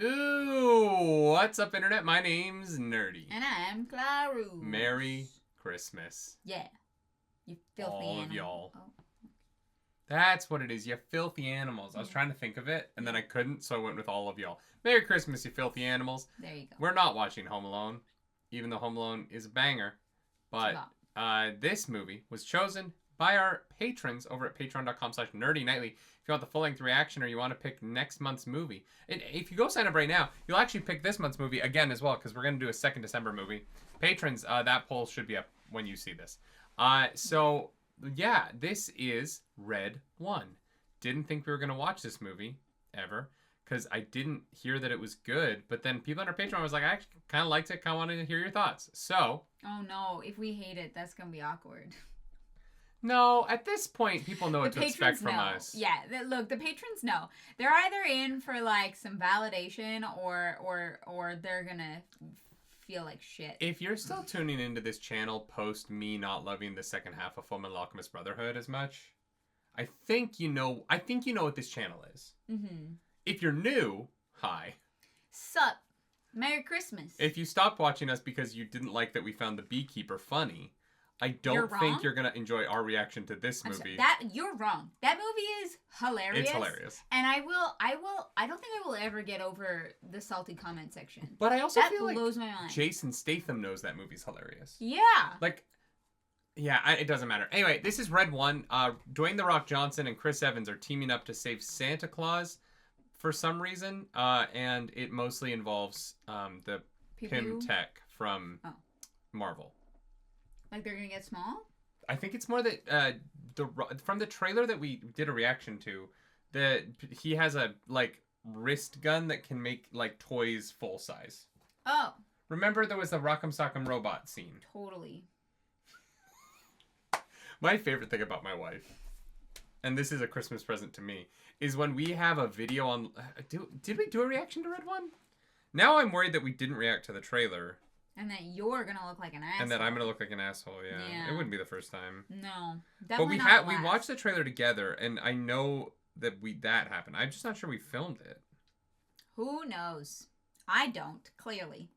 Ooh, what's up, Internet? My name's Nerdy. And I'm Claro. Merry Christmas. Yeah. You filthy All animal. of y'all. Oh. That's what it is, you filthy animals. I was trying to think of it, and then I couldn't, so I went with all of y'all. Merry Christmas, you filthy animals. There you go. We're not watching Home Alone, even though Home Alone is a banger. But this movie was chosen by our patrons over at patreon.com/nerdynightly. If you want the full-length reaction or you want to pick next month's movie. And if you go sign up right now, you'll actually pick this month's movie again as well, because we're going to do a 2nd December movie. Patrons, that poll should be up when you see this. So, yeah, this is Red 1. Didn't think we were going to watch this movie, ever, because I didn't hear that it was good. But then people on our Patreon was like, I actually kind of liked it, kind of wanted to hear your thoughts. So... Oh, no. If we hate it, that's going to be awkward. No, at this point, people know what to expect from us. Yeah, look, the patrons know. They're either in for, like, some validation or they're going to feel like shit. If you're still tuning into this channel post me not loving the second half of Fullmetal Alchemist Brotherhood as much, I think you know what this channel is. Mm-hmm. If you're new, hi. Sup. Merry Christmas. If you stopped watching us because you didn't like that we found the beekeeper funny, I don't think you're gonna enjoy our reaction to this movie. You're wrong. That movie is hilarious. It's hilarious. And I don't think I will ever get over the salty comment section. But I also feel feel like blows my mind. Jason Statham knows that movie's hilarious. Yeah. Like, yeah, it doesn't matter. Anyway, this is Red 1. Dwayne "The Rock" Johnson and Chris Evans are teaming up to save Santa Claus for some reason. And it mostly involves the Pym Tech from Marvel. Like they're gonna get small? I think it's more that from the trailer that we did a reaction to, that he has a like wrist gun that can make like toys full size. Oh. Remember there was the Rock'em Sock'em Robot scene. Totally. My favorite thing about my wife, and this is a Christmas present to me, is when we have a video on. Did we do a reaction to Red 1? Now I'm worried that we didn't react to the trailer. And that you're gonna look like an asshole. And that I'm gonna look like an asshole. Yeah. It wouldn't be the first time. No, but we watched the trailer together, and I know that that happened. I'm just not sure we filmed it. Who knows? I don't. Clearly.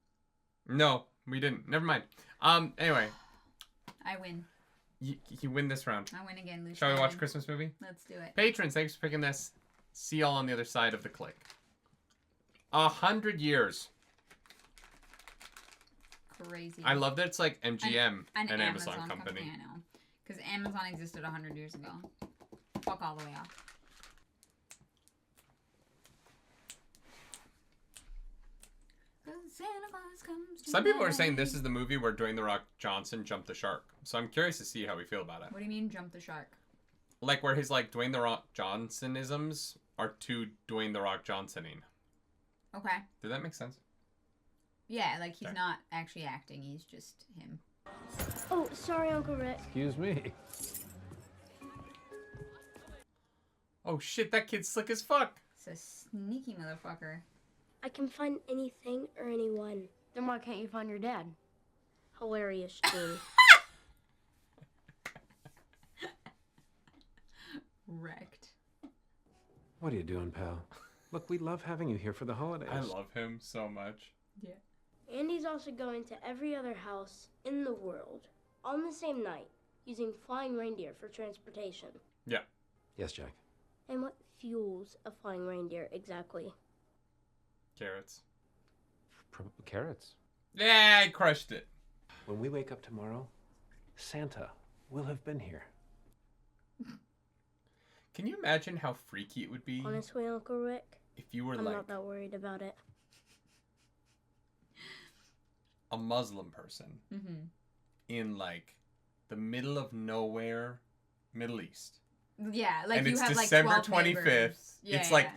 No, we didn't. Never mind. Anyway. I win. You win this round. I win again, Lucy. Shall we watch a Christmas movie? Let's do it. Patrons, thanks for picking this. See y'all on the other side of the click. 100 years. Crazy. I love that it's like MGM, an Amazon company. I know. Because Amazon existed 100 years ago. Fuck all the way off. Some people are saying this is the movie where Dwayne "The Rock" Johnson jumped the shark. So I'm curious to see how we feel about it. What do you mean jump the shark? Like where his like Dwayne "The Rock" Johnsonisms are to Dwayne "The Rock" Johnsoning. Okay. Did that make sense? Yeah, like he's not actually acting. He's just him. Oh, sorry, Uncle Rick. Excuse me. Oh shit, that kid's slick as fuck. It's a sneaky motherfucker. I can find anything or anyone. Then why can't you find your dad? Hilarious, Gene. Wrecked. What are you doing, pal? Look, we love having you here for the holidays. I love him so much. Yeah. Andy's also going to every other house in the world on the same night, using flying reindeer for transportation. Yeah. Yes, Jack. And what fuels a flying reindeer exactly? Carrots. Carrots. Yeah, I crushed it. When we wake up tomorrow, Santa will have been here. Can you imagine how freaky it would be? Honestly, Uncle Rick, if you were I'm like not that worried about it. a Muslim person in like the middle of nowhere, Middle East. Yeah, like and you it's have December like 12 25th. neighbors. It's like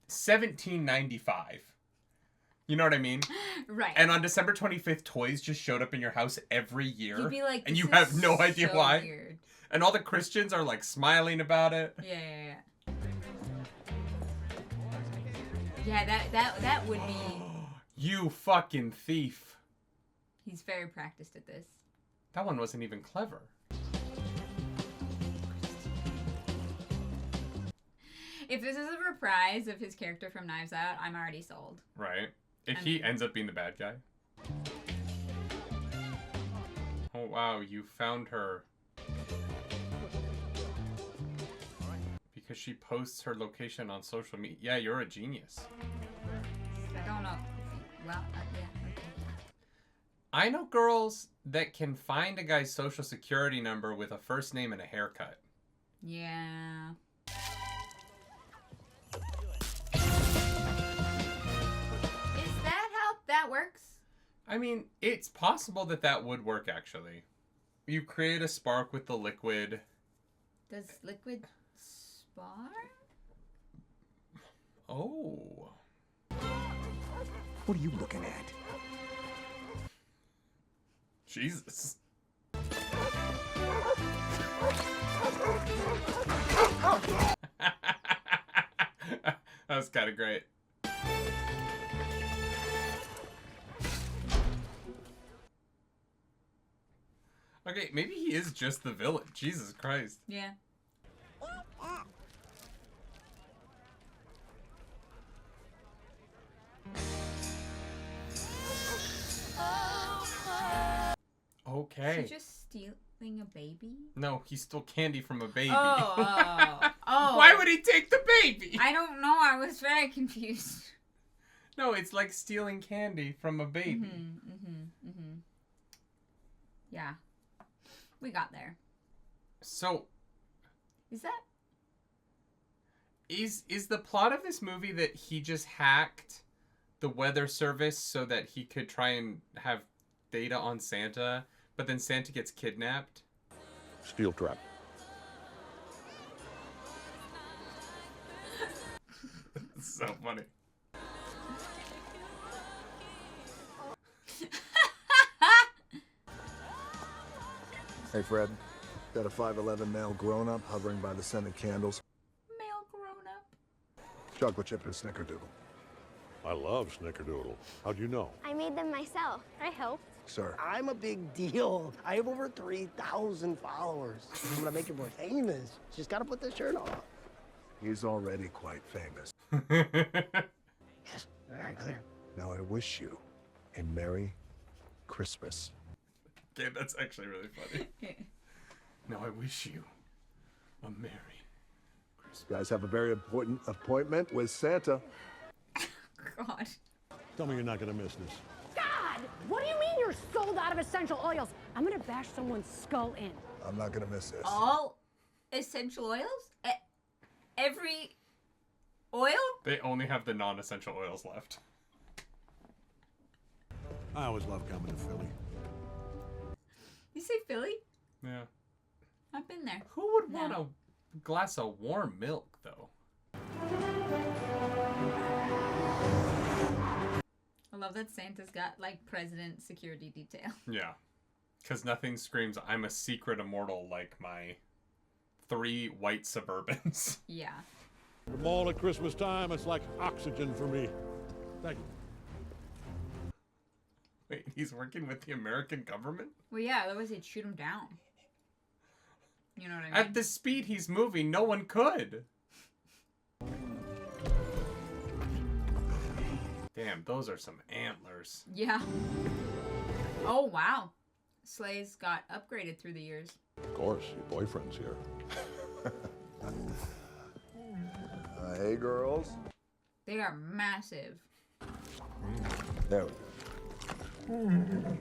1795. You know what I mean? Right. And on December 25th, toys just showed up in your house every year. You'd be like, and you have no idea so why. Weird. And all the Christians are like smiling about it. Yeah. Yeah, that would be... You fucking thief. He's very practiced at this. That one wasn't even clever. If this is a reprise of his character from Knives Out, I'm already sold. Right. If he ends up being the bad guy. Oh, wow. You found her. Because she posts her location on social media. Yeah, you're a genius. I don't know. Well, yeah, okay. I know girls that can find a guy's social security number with a first name and a haircut. Yeah. Is that how that works? I mean, it's possible that that would work, actually. You create a spark with the liquid. Does liquid spark? Oh. What are you looking at? Jesus. That was kind of great. Okay, maybe he is just the villain. Jesus Christ. Yeah. Okay. Is she just stealing a baby? No, he stole candy from a baby. Oh. Why would he take the baby? I don't know. I was very confused. No, it's like stealing candy from a baby. Yeah. We got there. So, Is that? is the plot of this movie that he just hacked the weather service so that he could try and have data on Santa, but then Santa gets kidnapped? Steel trap. It's so funny. Hey, Fred. Got a 5'11" male grown-up hovering by the scented candles. Male grown up. Chocolate chip and snickerdoodle. I love Snickerdoodle. How'd you know? I made them myself. I helped. Sir. I'm a big deal. I have over 3,000 followers. I'm gonna make you more famous. Just gotta put this shirt on. He's already quite famous. Yes, very clear. Now I wish you a Merry Christmas. Okay, that's actually really funny. Now I wish you a Merry Christmas. You guys have a very important appointment with Santa. God. Tell me you're not gonna miss this. God! What do you mean you're sold out of essential oils? I'm gonna bash someone's skull in. I'm not gonna miss this. All essential oils? Every oil? They only have the non-essential oils left. I always love coming to Philly. You say Philly? Yeah. I've been there. Who would want a glass of warm milk, though? I love that Santa's got, like, president security detail. Yeah. Because nothing screams, I'm a secret immortal like my 3 white Suburbans. Yeah. The mall at Christmas time, it's like oxygen for me. Thank you. Wait, he's working with the American government? Well, yeah, otherwise they'd shoot him down. You know what I mean? At the speed he's moving, no one could. Damn, those are some antlers. Yeah. Oh, wow. Sleighs got upgraded through the years. Of course, your boyfriend's here. Hey, girls. They are massive. There we go.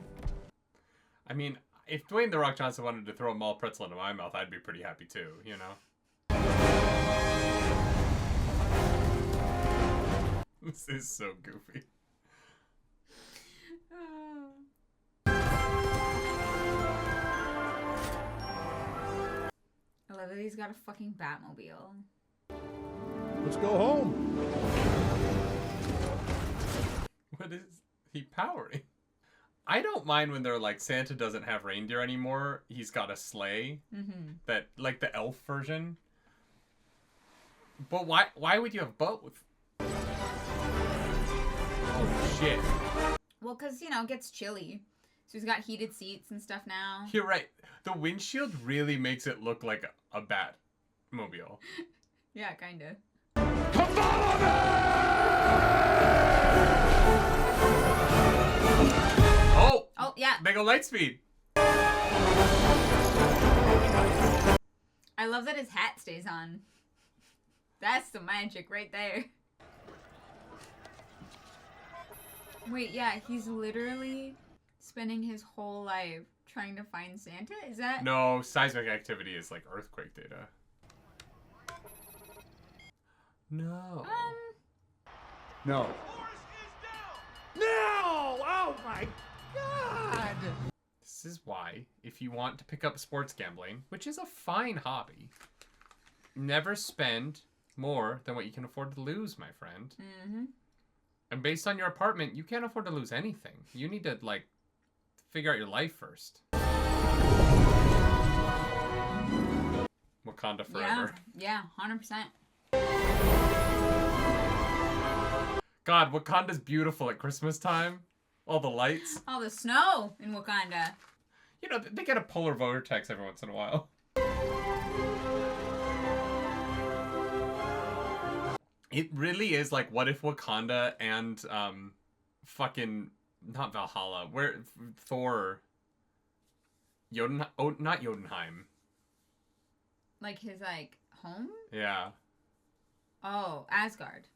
I mean, if Dwayne The Rock Johnson wanted to throw a mall pretzel into my mouth, I'd be pretty happy too, you know? This is so goofy. I love that he's got a fucking Batmobile. Let's go home. What is he powering? I don't mind when they're like, Santa doesn't have reindeer anymore. He's got a sleigh. Mm-hmm. That, like the elf version. But why would you have both? Oh, shit. Well, because, you know, it gets chilly. So he's got heated seats and stuff now. You're right. The windshield really makes it look like a Batmobile. Yeah, kind of. Come follow me! Oh! Oh, yeah. They go light speed. I love that his hat stays on. That's the magic right there. Wait, yeah, he's literally spending his whole life trying to find Santa? Is that? No, seismic activity is like earthquake data. No. No. No! Oh my God! This is why, if you want to pick up sports gambling, which is a fine hobby, never spend more than what you can afford to lose, my friend. Mm-hmm. And based on your apartment, you can't afford to lose anything. You need to, like, figure out your life first. Wakanda forever. Yeah, 100%. God, Wakanda's beautiful at Christmas time. All the lights. All the snow in Wakanda. You know, they get a polar vortex every once in a while. It really is like, what if Wakanda and fucking not Valhalla, where Thor, not Jotunheim. Like his like home? Yeah. Oh, Asgard.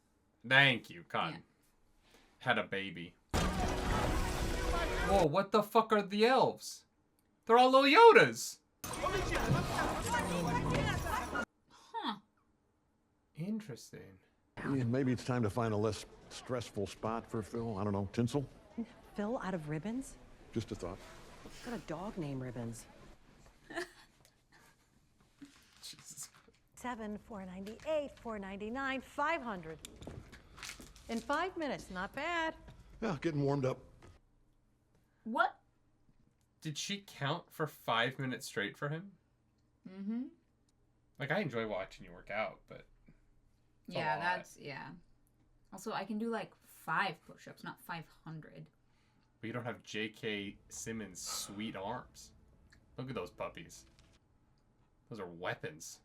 Thank you, God. Yeah. Had a baby. Whoa, what the fuck are the elves? They're all little Yodas. Huh. Interesting. Yeah, maybe it's time to find a less stressful spot for Phil. I don't know, tinsel? Phil out of ribbons? Just a thought. Got a dog named Ribbons. Jesus. 7, 498, 499, 500. In 5 minutes, not bad. Yeah, getting warmed up. What? Did she count for 5 minutes straight for him? Mm-hmm. Like, I enjoy watching you work out, but... Yeah, that's, yeah. Also, I can do like 5 push-ups, not 500. But you don't have J.K. Simmons' sweet arms. Look at those puppies. Those are weapons.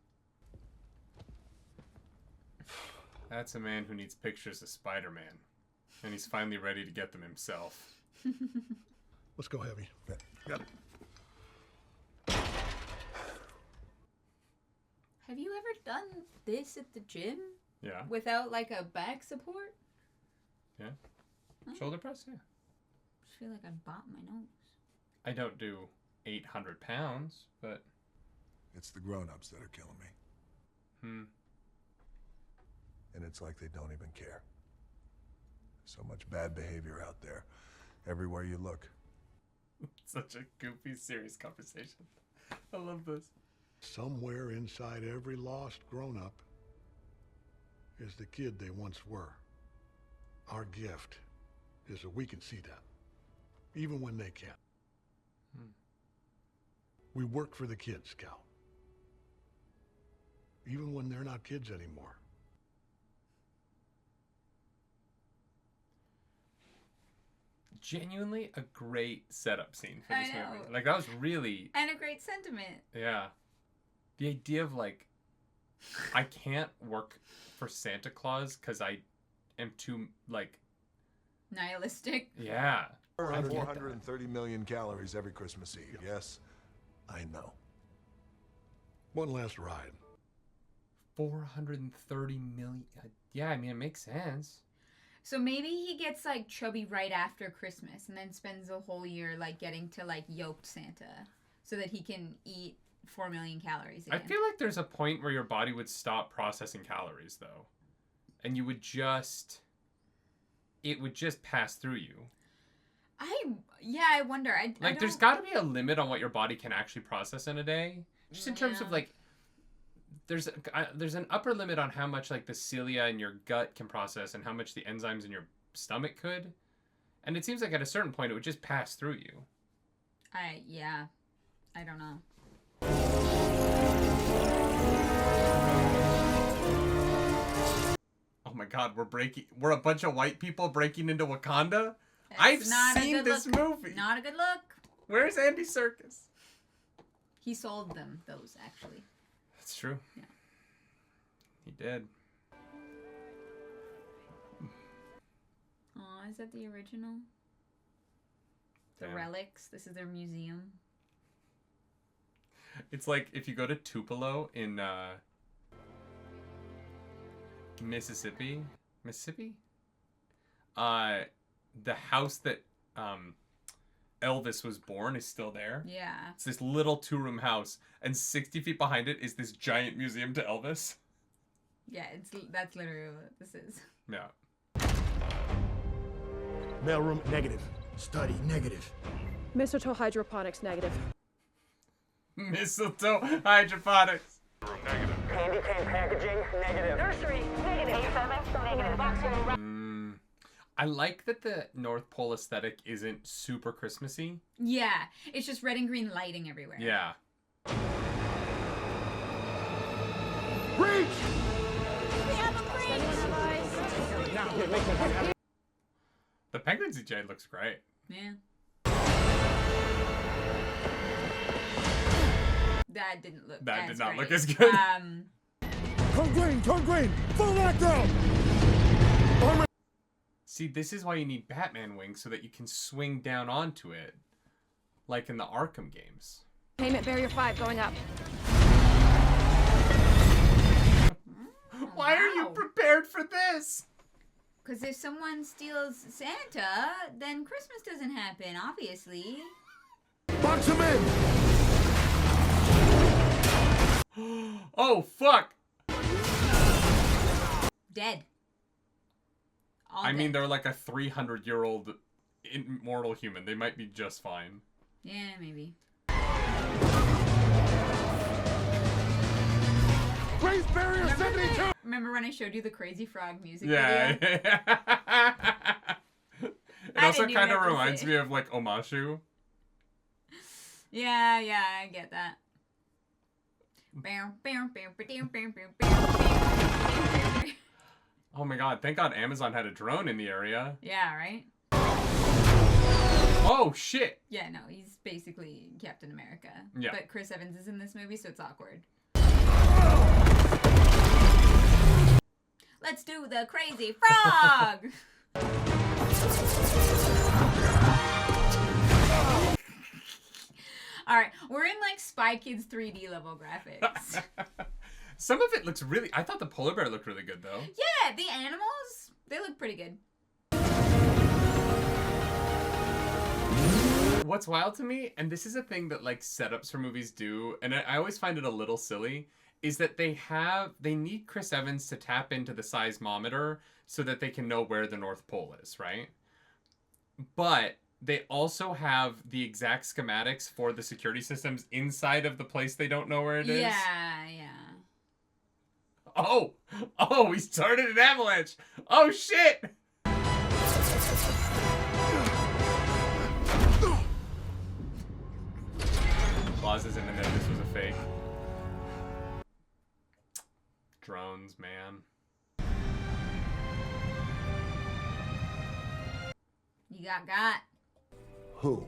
That's a man who needs pictures of Spider-Man. And he's finally ready to get them himself. Let's go heavy. Got it. Have you ever done this at the gym? Yeah. Without like a back support? Yeah. Oh. Shoulder press, yeah. I just feel like I bought my nose. I don't do 800 pounds, but... It's the grown-ups that are killing me. And it's like they don't even care. So much bad behavior out there. Everywhere you look. Such a goofy, serious conversation. I love this. Somewhere inside every lost grown-up is the kid they once were. Our gift is that we can see that, even when they can't. We work for the kids, Scout. Even when they're not kids anymore. Genuinely a great setup scene for this I know. movie. Like, that was really... And a great sentiment. Yeah. The idea of, like, I can't work for Santa Claus because I am too, like... Nihilistic. Yeah. 430 million calories every Christmas Eve. Yes, I know. One last ride. 430 million. Yeah, I mean, it makes sense. So maybe he gets like chubby right after Christmas and then spends the whole year like getting to like yoked Santa so that he can eat 4 million calories again. I feel like there's a point where your body would stop processing calories, though. And you would just... It would just pass through you. I wonder. I There's got to be a limit on what your body can actually process in a day. Just in terms of, like... There's an upper limit on how much, like, the cilia in your gut can process and how much the enzymes in your stomach could. And it seems like at a certain point, it would just pass through you. I don't know. Oh my god, we're a bunch of white people breaking into Wakanda? It's I've seen this movie. Not a good look. Where's Andy Serkis? He sold them those, actually. That's true. Yeah. He did. is that the original? The Damn. relics. This is their museum. It's like if you go to Tupelo in Mississippi, the house that Elvis was born is still there. Yeah. It's this little 2-room house, and 60 feet behind it is this giant museum to Elvis. Yeah, that's literally what this is. Yeah. Mailroom negative. Study negative. Mistletoe hydroponics negative. Mistletoe hydroponics. Candy cane packaging negative. Nursery negative. Negative. I like that the North Pole aesthetic isn't super Christmassy. Yeah, it's just red and green lighting everywhere. Yeah. Breach! We have a breach! The penguin CGI looks great. Yeah. That didn't look. That as did not great. look as good. Turn green! Turn green! Full lockdown! See, this is why you need Batman wings, so that you can swing down onto it, like in the Arkham games. Payment barrier 5 going up. Why are you prepared for this? Because if someone steals Santa, then Christmas doesn't happen, obviously. Box him in! Oh, fuck! Dead. I mean, they're like a 300-year-old immortal human. They might be just fine. Yeah, maybe. Raise barrier 72! Remember when I showed you the Crazy Frog music Yeah. video? It also didn't even kind of have to reminds say. me of like Omashu. Yeah, I get that. Oh my god, thank god Amazon had a drone in the area. Yeah, right? Oh shit! Yeah, no, he's basically Captain America. Yeah. But Chris Evans is in this movie, so it's awkward. Let's do the Crazy Frog! Alright, we're in like Spy Kids 3D level graphics. Some of it looks really... I thought the polar bear looked really good, though. Yeah, the animals, they look pretty good. What's wild to me, and this is a thing that like setups for movies do, and I always find it a little silly, is that they need Chris Evans to tap into the seismometer so that they can know where the North Pole is, right? But they also have the exact schematics for the security systems inside of the place they don't know where it is. Yeah. Oh, we started an avalanche. Oh shit. Claus isn't in there. This was a fake. Drones, man. You got. Who?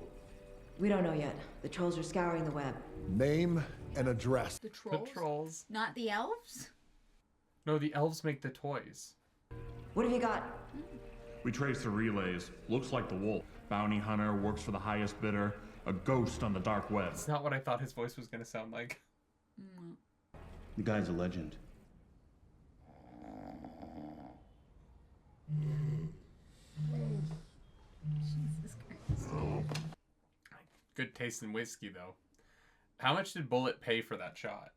We don't know yet. The trolls are scouring the web. Name and address. The trolls? The trolls. Not the elves? No, the elves make the toys. What have you got? We traced the relays. Looks like the wolf. Bounty hunter, works for the highest bidder. A ghost on the dark web. It's not what I thought his voice was going to sound like. The guy's a legend. Jesus Christ. Good taste in whiskey, though. How much did Bullet pay for that shot?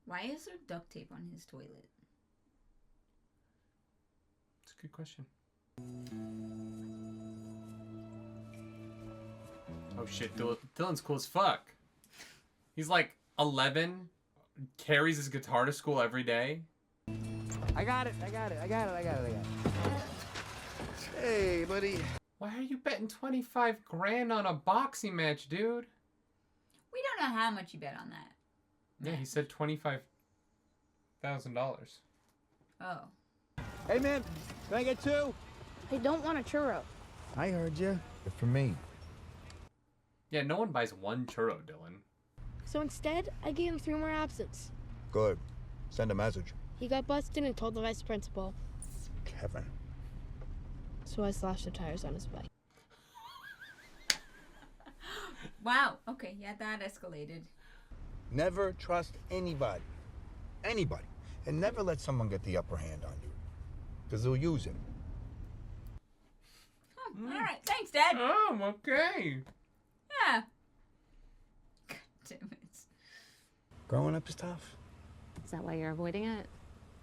Why is there duct tape on his toilet? It's a good question. Oh shit, Dylan's cool as fuck. He's like 11, carries his guitar to school every day. I got it. Hey, buddy. Why are you betting 25 grand on a boxing match, dude? We don't know how much you bet on that. Yeah, he said $25,000. Oh. Hey, man. Can I get 2? I don't want a churro. I heard you. They're for me. Yeah, no one buys one churro, Dylan. So instead, I gave him 3 more absents. Good. Send a message. He got busted and told the vice principal. Kevin. so I slashed the tires on his bike. Wow. Okay. Yeah, that escalated. Never trust anybody. Anybody. And never let someone get the upper hand on you. Because they'll use it. All right. Thanks, Dad. Oh, okay. Yeah. God damn it. Growing up is tough. Is that why you're avoiding it?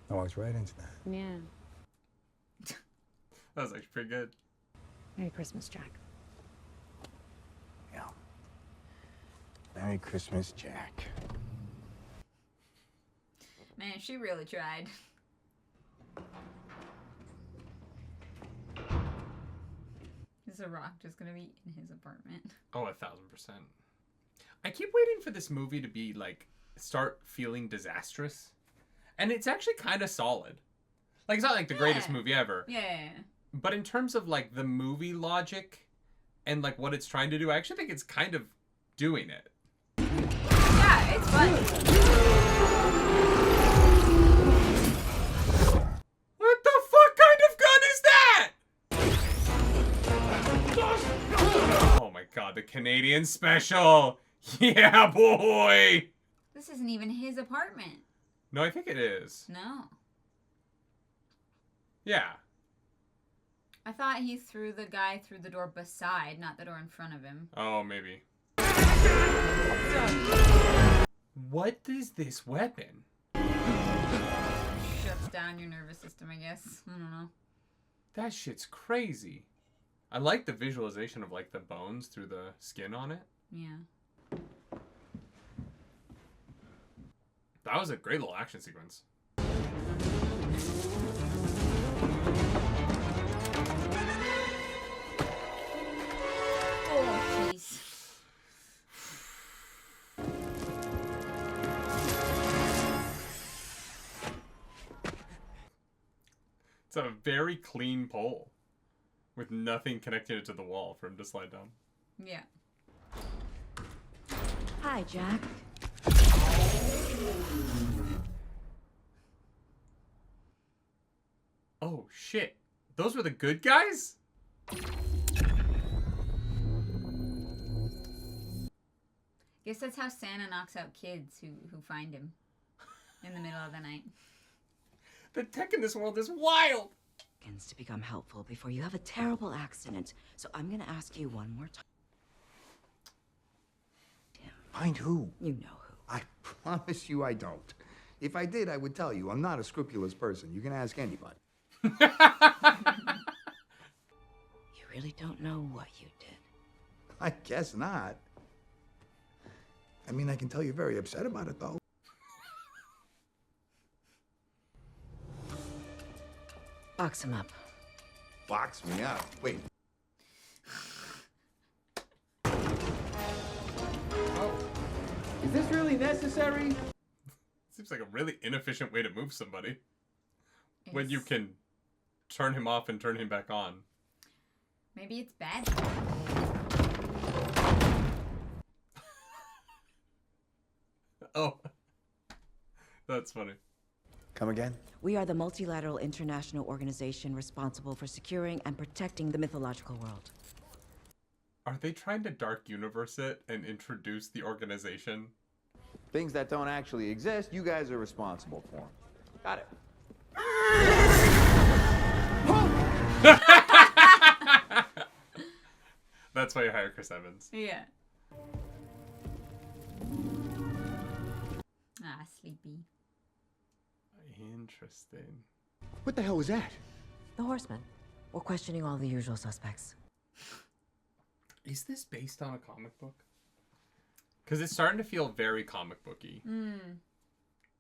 I walked right into that. Yeah. That was actually pretty good. Merry Christmas, Jack. Yeah. Merry Christmas, Jack. Man, she really tried. Is The Rock just gonna be in his apartment? Oh, 1,000%. I keep waiting for this movie to be like start feeling disastrous, and it's actually kind of solid. Like, it's not like the greatest movie ever. Yeah. But in terms of like the movie logic and like what it's trying to do, I actually think it's kind of doing it. Yeah, it's fun. What the fuck kind of gun is that? Oh my god, the Canadian special. Yeah, boy. This isn't even his apartment. No, I think it is. No. Yeah. I thought he threw the guy through the door beside, not the door in front of him. Oh, maybe. What is this weapon? Shuts down your nervous system, I guess. I don't know. That shit's crazy. I like the visualization of like the bones through the skin on it. Yeah. That was a great little action sequence. Oh, jeez. It's a very clean pole with nothing connecting it to the wall for him to slide down. Yeah. Hi, Jack. Oh shit. Those were the good guys? Guess that's how Santa knocks out kids who find him in the middle of the night. The tech in this world is wild. To become helpful before you have a terrible accident. So I'm gonna ask you one more time. Find who? You know who. I promise you I don't. If I did, I would tell you. I'm not a scrupulous person. You can ask anybody. You really don't know what you did. I guess not. I mean, I can tell you're very upset about it, though. Box him up. Box me up. Wait. Is this really necessary? Seems like a really inefficient way to move somebody. When you can turn him off and turn him back on. Maybe it's bad. Oh. That's funny. Come again? We are the multilateral international organization responsible for securing and protecting the mythological world. Are they trying to dark universe it and introduce the organization? Things that don't actually exist, you guys are responsible for them. Got it. That's why you hire Chris Evans. Yeah. Ah, sleepy. Interesting. What the hell was that? The Horsemen. We're questioning all the usual suspects. Is this based on a comic book? Because it's starting to feel very comic booky.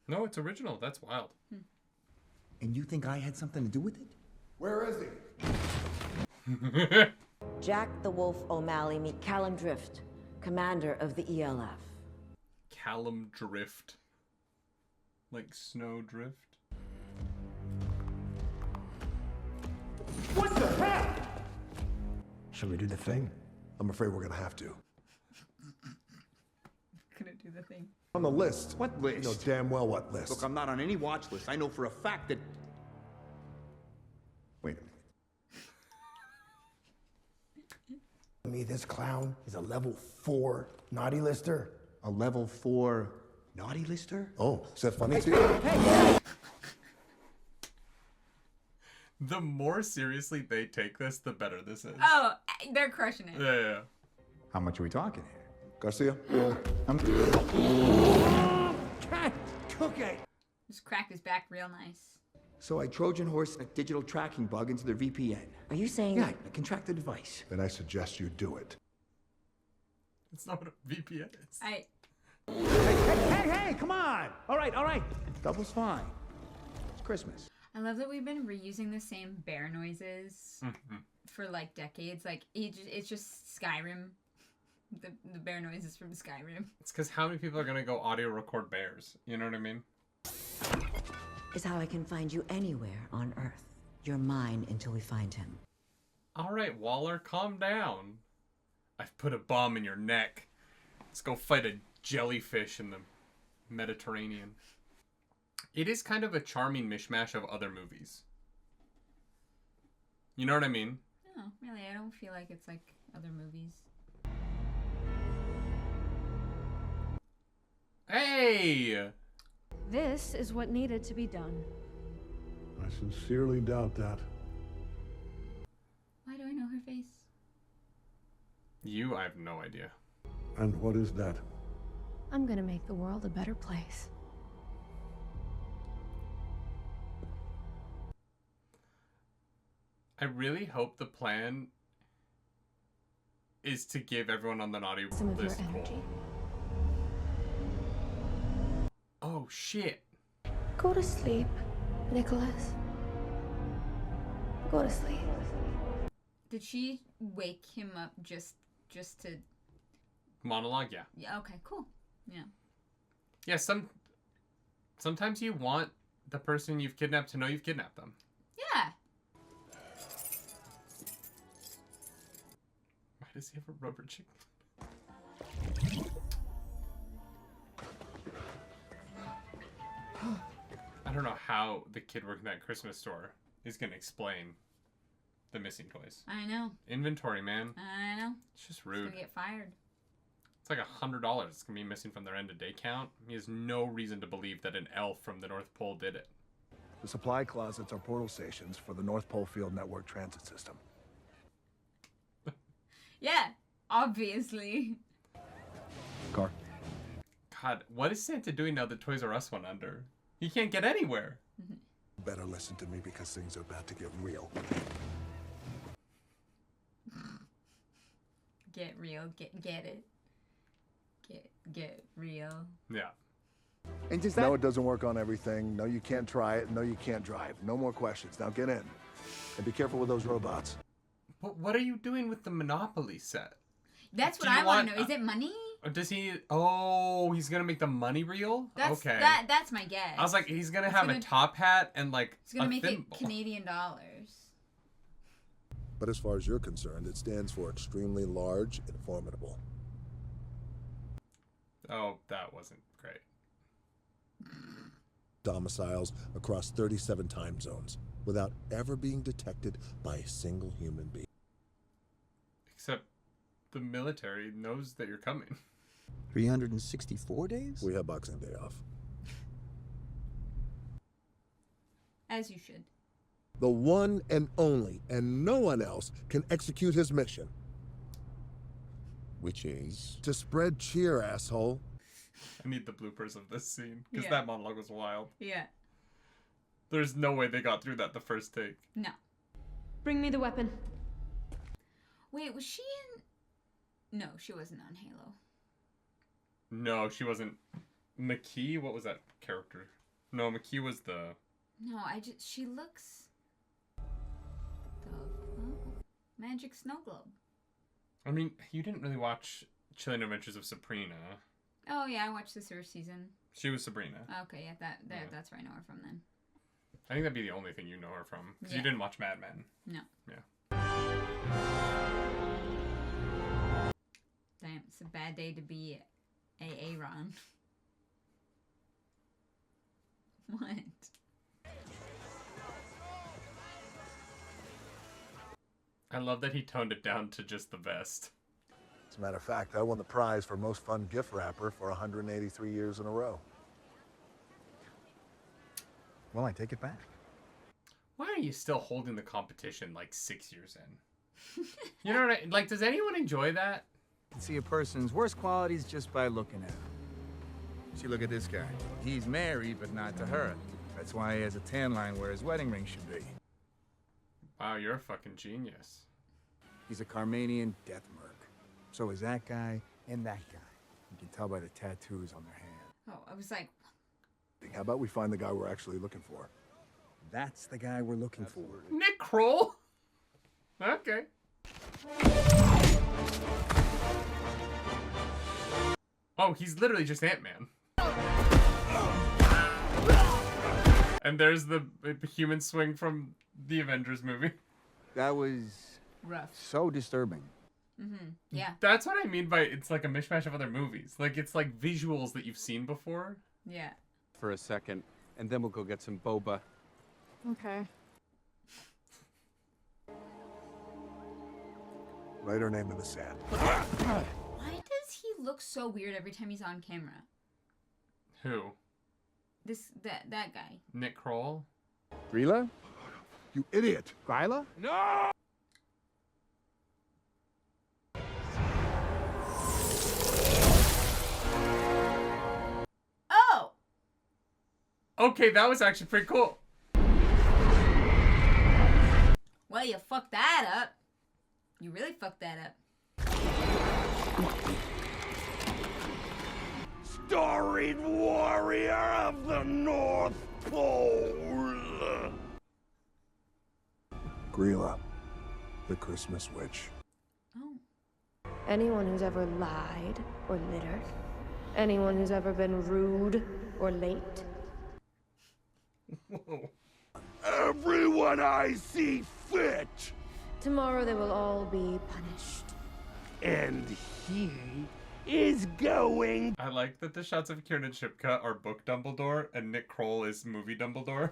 No, it's original. That's wild. And you think I had something to do with it? Where is he? Jack the Wolf O'Malley, meet Callum Drift, commander of the ELF. Callum Drift. Like snow drift. What the heck? Shall we do the thing? I'm afraid we're gonna have to. Gonna do the thing. On the list. What list? You know damn well what list. Look, I'm not on any watch list. I know for a fact that... Wait a Me, this clown is a level 4 naughty lister. A level 4 naughty lister? Oh, is that funny to you? The more seriously they take this, the better this is. Oh, they're crushing it. Yeah. How much are we talking here? Garcia? I'm... Took it! Just cracked his back real nice. So I Trojan horse a digital tracking bug into their VPN. Are you saying... Yeah, I can track the device. Then I suggest you do it. It's not what a VPN is. Hey, come on! All right. Double's fine. It's Christmas. I love that we've been reusing the same bear noises for like decades. Like it's just Skyrim. The bear noises from Skyrim. It's because how many people are gonna go audio record bears? You know what I mean? Is how I can find you anywhere on Earth. You're mine until we find him. All right, Waller, calm down. I've put a bomb in your neck. Let's go fight a jellyfish in the Mediterranean. It is kind of a charming mishmash of other movies. You know what I mean? No, really, I don't feel like it's like other movies. Hey! This is what needed to be done. I sincerely doubt that. Why do I know her face? I have no idea. And what is that? I'm gonna make the world a better place. I really hope the plan is to give everyone on the naughty Some of your list energy. Oh, shit. Go to sleep, Nicholas. Go to sleep. Did she wake him up just to... Monologue, yeah. Yeah, okay, cool. Yeah. Yeah, sometimes you want the person you've kidnapped to know you've kidnapped them. Yeah. Why does he have a rubber chicken? I don't know how the kid working at that Christmas store is going to explain the missing toys. I know. Inventory, man. I know. It's just He's rude. gonna get fired. It's like $100. It's going to be missing from their end of day count. He has no reason to believe that an elf from the North Pole did it. The supply closets are portal stations for the North Pole Field Network transit system. Yeah, obviously. Car. God, what is Santa doing now that Toys R Us went under? He can't get anywhere. Better listen to me because things are about to get real. Get real. Get it. Get real. Yeah. And does No, it doesn't work on everything. No, you can't try it. No, you can't drive. No more questions. Now get in. And be careful with those robots. But what are you doing with the Monopoly set? That's Do what you I want to want- know. Is it money? Or does he... Oh, he's going to make the money real? That's okay. That's my guess. I was like, he's going to He's have gonna- a top hat and like It's gonna a make thimble. it Canadian dollars. But as far as you're concerned, it stands for extremely large and formidable. Oh, that wasn't great. Domiciles across 37 time zones without ever being detected by a single human being. Except the military knows that you're coming. 364 days? We have Boxing Day off. As you should. The one and only, and no one else can execute his mission. Which is? To spread cheer, asshole. I need the bloopers of this scene because Yeah. that monologue was wild. Yeah. There's no way they got through that the first take. No. Bring me the weapon. Wait, was she in... No, she wasn't on Halo. No, she wasn't. McKee? What was that character? No, McKee was the... No, she looks... Magic Snow Globe. I mean, you didn't really watch Chilling Adventures of Sabrina. Oh yeah, I watched this first season. She was Sabrina. Okay, yeah, that's where I know her from then. I think that'd be the only thing you know her from. Because you Yeah. didn't watch Mad Men. No. Yeah. Damn, it's a bad day to be Aaron. What? I love that he toned it down to just the vest. As a matter of fact, I won the prize for most fun gift wrapper for 183 years in a row. Well, I take it back. Why are you still holding the competition like 6 years in? You know what I like? Does anyone enjoy that? See a person's worst qualities just by looking at him. See, look at this guy. He's married, but not to her. That's why he has a tan line where his wedding ring should be. Wow, you're a fucking genius. He's a Carmanian death merc. So is that guy and that guy. You can tell by the tattoos on their hand. Oh, I was like, How about we find the guy we're actually looking for? That's the guy we're looking for. Nick Kroll? Okay. Oh, he's literally just Ant-Man. And there's the human swing from the Avengers movie. That was rough. So disturbing. Mm-hmm. Yeah. That's what I mean by it's like a mishmash of other movies. Like, it's like visuals that you've seen before. Yeah. For a second, and then we'll go get some boba. Okay. Write her name in the sand. Why does he look so weird every time he's on camera? Who? That guy. Nick Kroll? Grilla? You idiot. Gryla? No! Oh! Okay, that was actually pretty cool. Well, you fucked that up. You really fucked that up. Storied warrior of the North Pole. Grilla, the Christmas witch. Oh. Anyone who's ever lied or littered. Anyone who's ever been rude or late. Whoa. Everyone I see fit. Tomorrow they will all be punished. And he is going. I like that the shots of Kiernan Shipka are book Dumbledore and Nick Kroll is movie Dumbledore.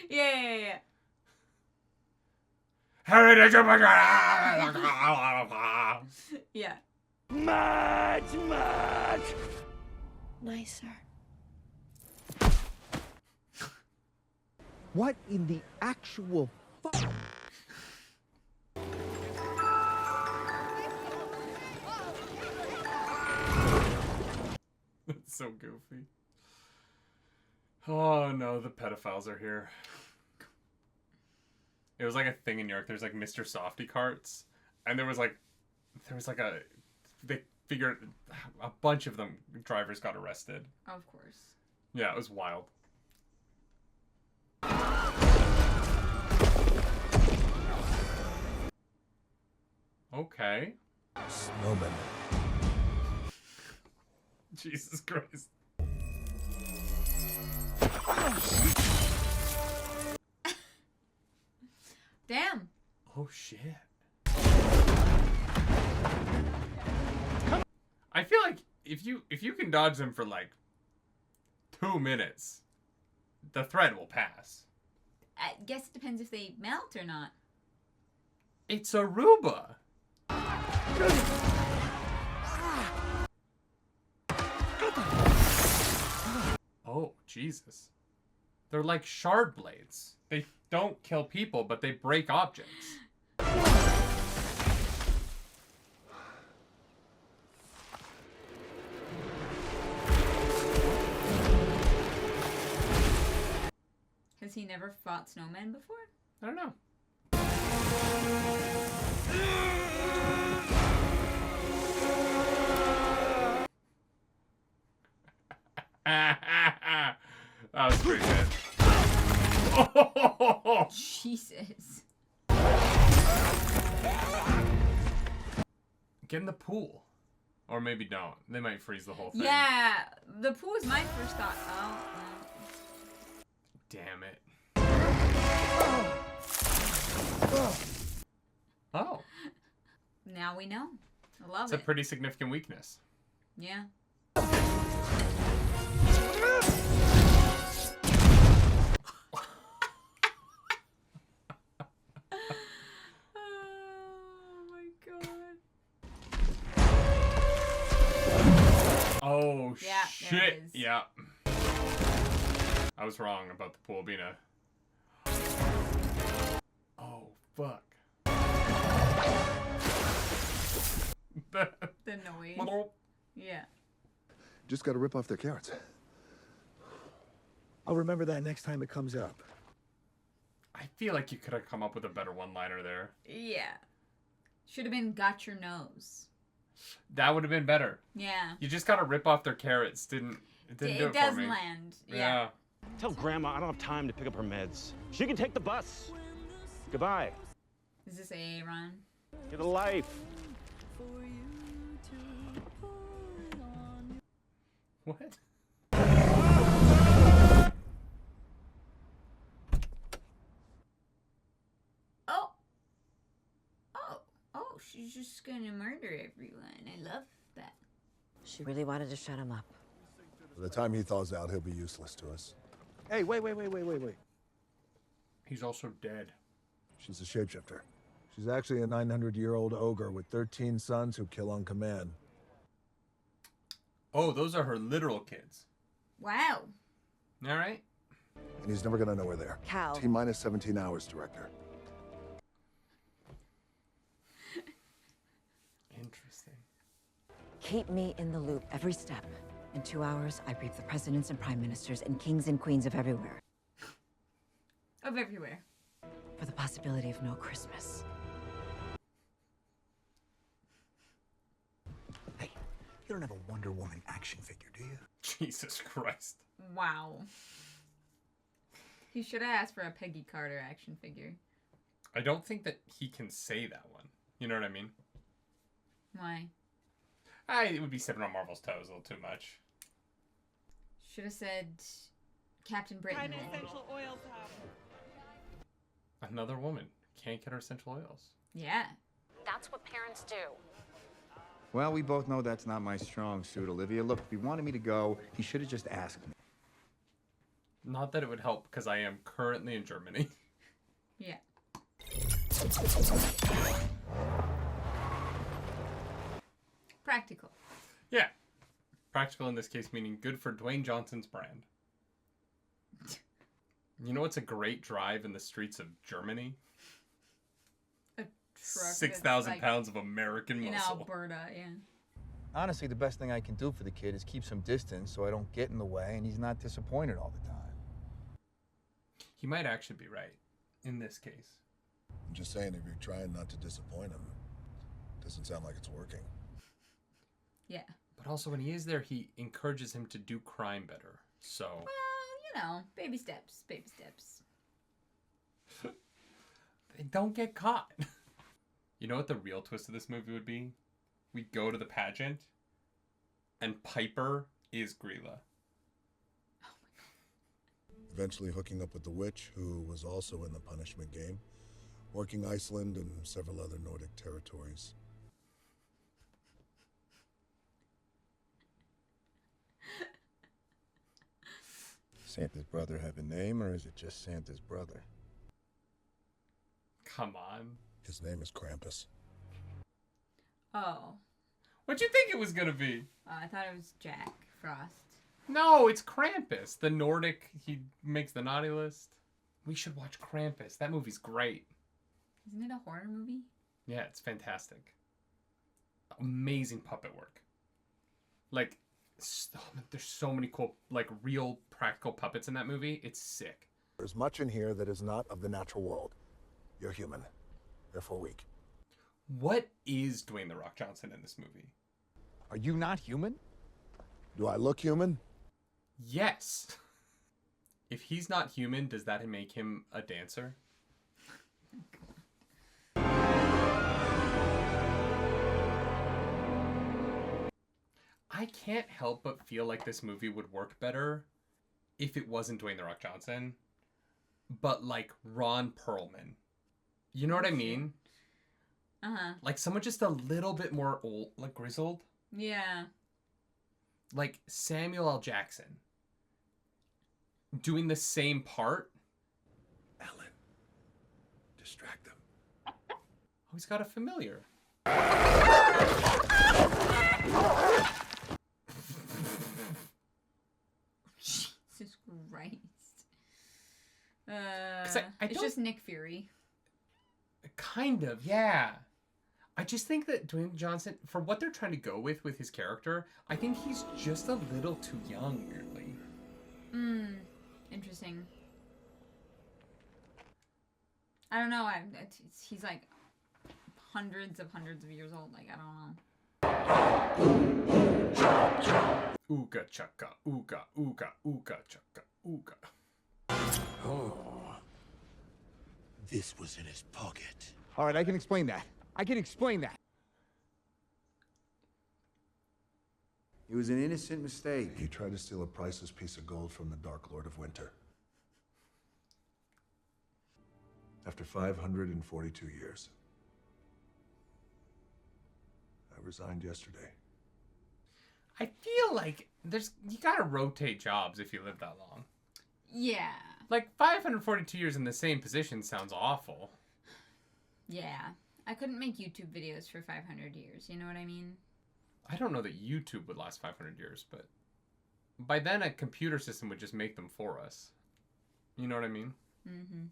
Yeah. Yeah. Much. Nicer. What in the actual fuck? That's so goofy. Oh no, the pedophiles are here. It was like a thing in New York. There's like Mr. Softy carts, and there was like they figured a bunch of them drivers got arrested. Of course. Yeah, it was wild. Okay. Snowman. Jesus Christ. Damn. Oh shit. I feel like if you can dodge them for like 2 minutes, the thread will pass. I guess it depends if they melt or not. It's Aruba. Oh, Jesus. They're like shard blades. They don't kill people, but they break objects. Has he never fought snowmen before? I don't know. That was pretty good. Oh! Jesus. Get in the pool. Or maybe don't. They might freeze the whole thing. Yeah, the pool was my first thought. Oh, Damn it. Oh. now we know. I love It's it. a pretty significant weakness. Yeah. Oh my god. Oh, Yeah, there shit. it is. Yeah. I was wrong about the pool being a... Oh, fuck. The noise. Yeah. Just gotta rip off their carrots. I'll remember that next time it comes up. I feel like you could have come up with a better one-liner there. Yeah. Should have been got your nose. That would have been better. Yeah. You just gotta rip off their carrots. It didn't do it for me. It doesn't land. Yeah. Tell Grandma I don't have time to pick up her meds. She can take the bus. Goodbye. Is this Aaron? Get a life. What? Oh, she's just gonna murder everyone. I love that. She really wanted to shut him up. By the time he thaws out, he'll be useless to us. Hey, wait. He's also dead. She's a shapeshifter. She's actually a 900-year-old ogre with 13 sons who kill on command. Oh, those are her literal kids. Wow. All right. And he's never gonna know we're there. Cal. T-minus 17 hours, Director. Interesting. Keep me in the loop every step. In 2 hours, I brief the presidents and prime ministers and kings and queens of everywhere. Of everywhere. For the possibility of no Christmas. Hey, you don't have a Wonder Woman action figure, do you? Jesus Christ. Wow. He should have asked for a Peggy Carter action figure. I don't think that he can say that one. You know what I mean? Why? It would be stepping on Marvel's toes a little too much. Should have said Captain Britain. Kind of essential oils have. Another woman can't get her essential oils. Yeah. That's what parents do. Well, we both know that's not my strong suit, Olivia. Look, if he wanted me to go, he should have just asked me. Not that it would help, because I am currently in Germany. Yeah. Practical. Yeah. Practical in this case meaning good for Dwayne Johnson's brand. You know what's a great drive in the streets of Germany? A truck 6,000 like pounds of American in muscle. Alberta, yeah. Honestly, the best thing I can do for the kid is keep some distance so I don't get in the way and he's not disappointed all the time. He might actually be right in this case. I'm just saying, if you're trying not to disappoint him, doesn't sound like it's working. Yeah. But also when he is there, he encourages him to do crime better. So... Well, you know, baby steps, baby steps. They don't get caught. You know what the real twist of this movie would be? We go to the pageant, and Piper is Grilla. Eventually hooking up with the witch, who was also in the punishment game, working Iceland and several other Nordic territories. Santa's brother have a name, or is it just Santa's brother? Come on. His name is Krampus. Oh. What'd you think it was gonna be? I thought it was Jack Frost. No, it's Krampus. The Nordic, he makes the naughty list. We should watch Krampus. That movie's great. Isn't it a horror movie? Yeah, it's fantastic. Amazing puppet work. Like, there's so many cool, like, real practical puppets in that movie. It's sick. There's much in here that is not of the natural world. You're human. Therefore weak. What is Dwayne "The Rock" Johnson in this movie? Are you not human? Do I look human? Yes. If he's not human, does that make him a dancer? I can't help but feel like this movie would work better if it wasn't Dwayne "The Rock" Johnson, but like Ron Perlman. You know what I mean? Uh-huh. Like someone just a little bit more old, like grizzled. Yeah. Like Samuel L. Jackson doing the same part. Ellen, distract them. Oh, he's got a familiar. It's just Nick Fury. Kind of, yeah. I just think that Dwayne Johnson, for what they're trying to go with his character, I think he's just a little too young, weirdly. Interesting. I don't know. He's like hundreds of years old. Like, I don't know. Ooga chaka, ooga, ooga, ooga chaka, ooga. Oh. This was in his pocket. All right, I can explain that. It was an innocent mistake. He tried to steal a priceless piece of gold from the Dark Lord of Winter. After 542 years. I resigned yesterday. I feel like you gotta rotate jobs if you live that long. Yeah. Like 542 years in the same position sounds awful. Yeah. I couldn't make YouTube videos for 500 years. You know what I mean? I don't know that YouTube would last 500 years, but by then a computer system would just make them for us. You know what I mean? Mm-hmm.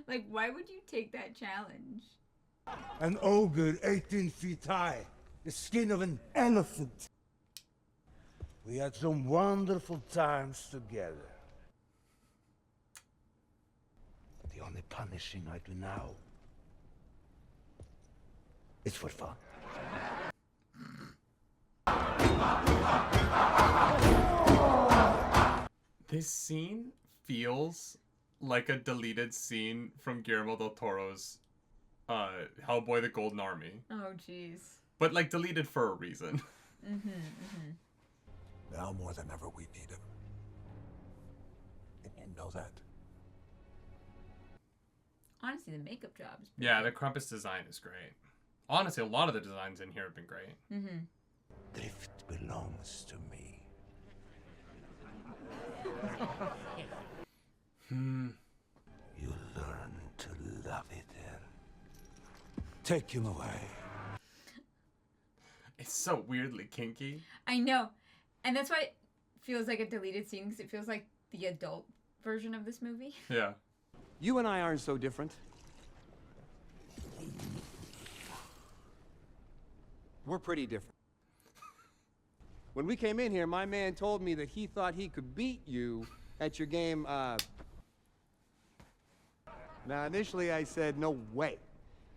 Like, why would you take that challenge? An ogre 18 feet high, the skin of an elephant. We had some wonderful times together. But the only punishing I do now is for fun. This scene feels like a deleted scene from Guillermo del Toro's Hellboy the Golden Army. Oh, jeez. But, like, deleted for a reason. Now more than ever, we need him. And you know that. Honestly, the makeup job is Yeah, the Krampus design is great. Honestly, a lot of the designs in here have been great. Drift belongs to me. You learn to love it then. Take him away. It's so weirdly kinky. I know. And that's why it feels like a deleted scene, because it feels like the adult version of this movie. Yeah. You and I aren't so different. We're pretty different. When we came in here, my man told me that he thought he could beat you at your game, Now, initially I said, no way.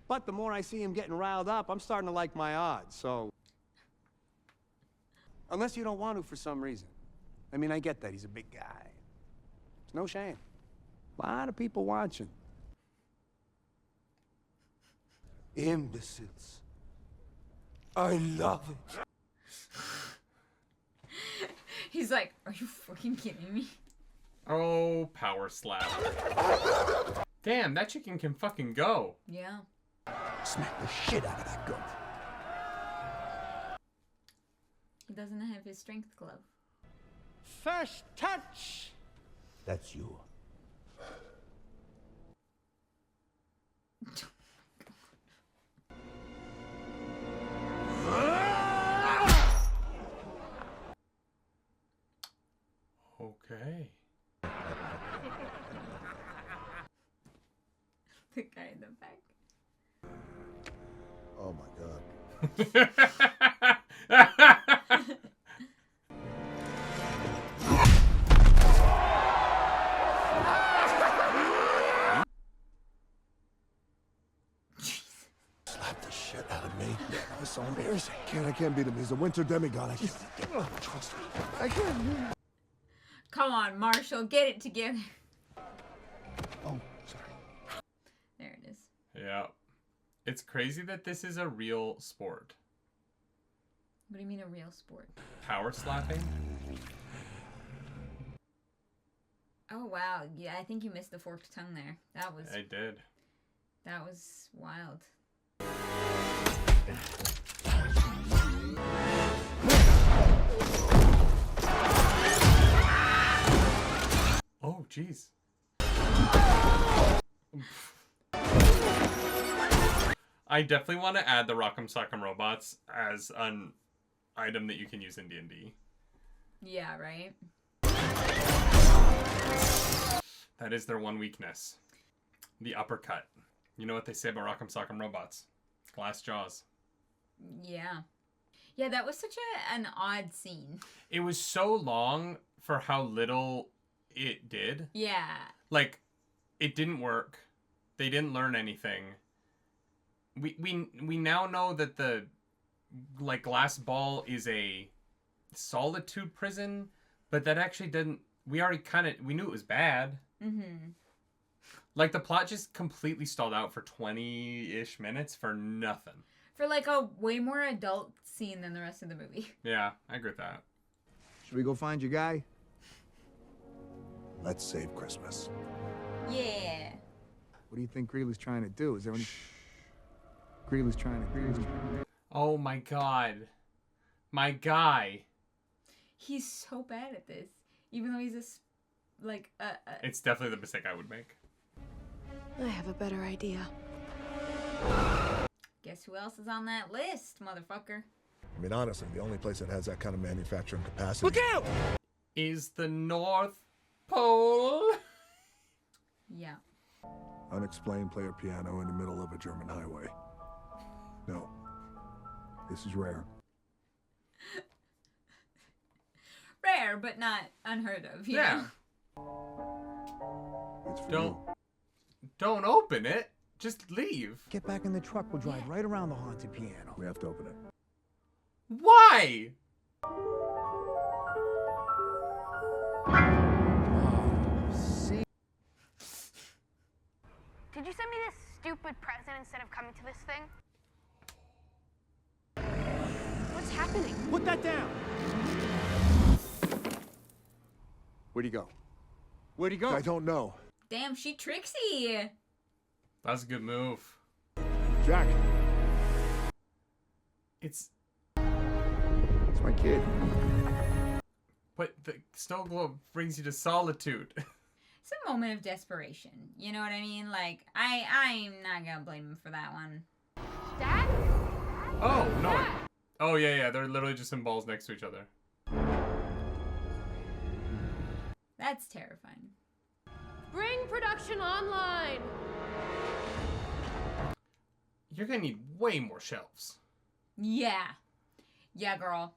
But the more I see him getting riled up, I'm starting to like my odds, so... Unless you don't want to for some reason. I mean, I get that. He's a big guy. It's no shame. A lot of people watching. Imbeciles. I love it. He's like, are you fucking kidding me? Oh, power slap. Damn, that chicken can fucking go. Yeah. Smack the shit out of that goat. He doesn't have his strength glove. First touch. That's you. Okay. The guy in the back. Oh my god. Slap the shit out of me. That's so embarrassing. I can't beat him. He's a winter demigod. I can't. Trust me. I can't. Come on, Marshall, get it together. Oh, sorry. There it is. Yeah. It's crazy that this is a real sport. What do you mean a real sport? Power slapping? Oh, wow. Yeah, I think you missed the forked tongue there. That was... I did. That was wild. Oh, jeez. I definitely want to add the Rock'em Sock'em Robots as an item that you can use in D&D. Yeah, right? That is their one weakness. The uppercut. You know what they say about Rock'em Sock'em Robots? Glass jaws. Yeah. Yeah, that was such an odd scene. It was so long for how little it did. Yeah. Like, it didn't work. They didn't learn anything. We now know that the like glass ball is a solitude prison, but that actually didn't. We knew it was bad. Mm-hmm. Like the plot just completely stalled out for 20-ish minutes for nothing. For like a way more adult scene than the rest of the movie. Yeah, I agree with that. Should we go find your guy? Let's save Christmas. Yeah. What do you think Greeley's trying to do? Is there any... Greeley's trying to... Oh my god. My guy. He's so bad at this. Even though he's It's definitely the mistake I would make. I have a better idea. Guess who else is on that list, motherfucker? I mean, honestly, the only place that has that kind of manufacturing capacity... Look out! Is the North Pole. Yeah. Unexplained player piano in the middle of a German highway. No. This is rare. Rare, but not unheard of. Yeah. It's for you. Don't open it. Just leave. Get back in the truck. We'll drive right around the haunted piano. We have to open it. Why? See? Did you send me this stupid present instead of coming to this thing? What's happening? Put that down! Where'd he go? Where'd he go? I don't know. Damn, she tricksy. That's a good move. Jack. It's my kid. But the snow globe brings you to solitude. It's a moment of desperation. You know what I mean? Like, I'm not gonna blame him for that one. Dad? Oh, no. Oh, yeah. They're literally just in balls next to each other. That's terrifying. Bring production online. You're gonna need way more shelves. Yeah. Yeah, girl.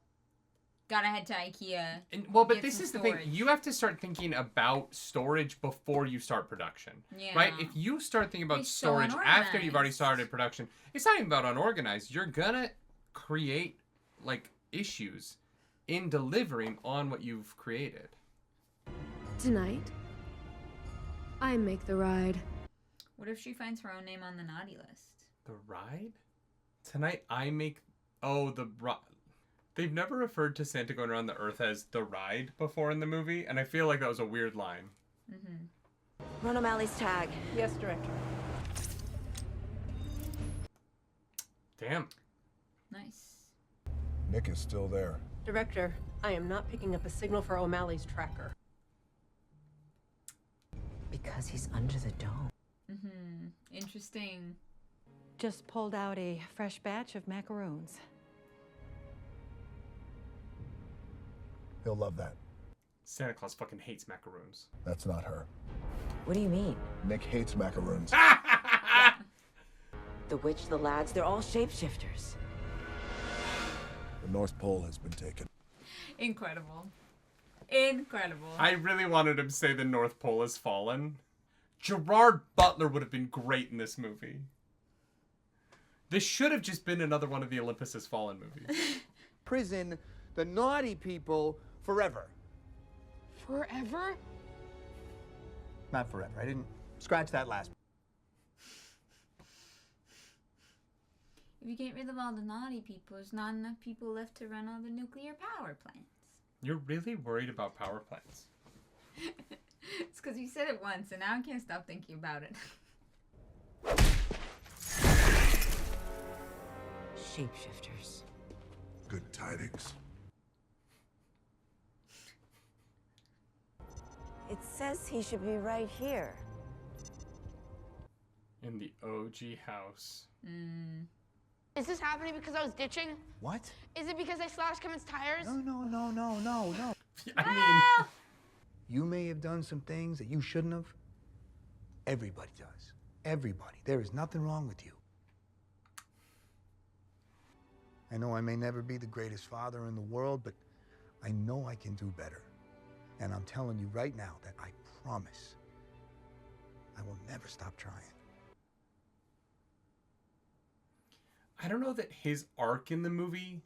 Gotta head to IKEA. But this is the thing. You have to start thinking about storage before you start production. Yeah. Right? If you start thinking about storage after you've already started production, it's not even about unorganized. You're gonna create, like, issues in delivering on what you've created. Tonight, I make the ride. What if she finds her own name on the naughty list? The ride? Tonight I make... Oh, the ride. They've never referred to Santa going around the Earth as the ride before in the movie, and I feel like that was a weird line. Mm-hmm. Run O'Malley's tag. Yes, Director. Damn. Nice. Nick is still there. Director, I am not picking up a signal for O'Malley's tracker. Because he's under the dome. Mm-hmm. Interesting. Just pulled out a fresh batch of macaroons. He'll love that. Santa Claus fucking hates macaroons. That's not her. What do you mean? Nick hates macaroons. The witch, the lads, they're all shapeshifters. The North Pole has been taken. Incredible. Incredible. I really wanted him to say the North Pole has fallen. Gerard Butler would have been great in this movie. This should have just been another one of the Olympus Has Fallen movies. Prison the naughty people forever. Forever? Not forever. I didn't scratch that last. If you get rid of all the naughty people, there's not enough people left to run all the nuclear power plants. You're really worried about power plants. It's because you said it once, and now I can't stop thinking about it. Shapeshifters. Good tidings. It says he should be right here. In the OG house. Is this happening because I was ditching? What? Is it because I slashed Kevin's tires? No. I mean... You may have done some things that you shouldn't have. Everybody does. Everybody. There is nothing wrong with you. I know I may never be the greatest father in the world, but I know I can do better. And I'm telling you right now that I promise I will never stop trying. I don't know that his arc in the movie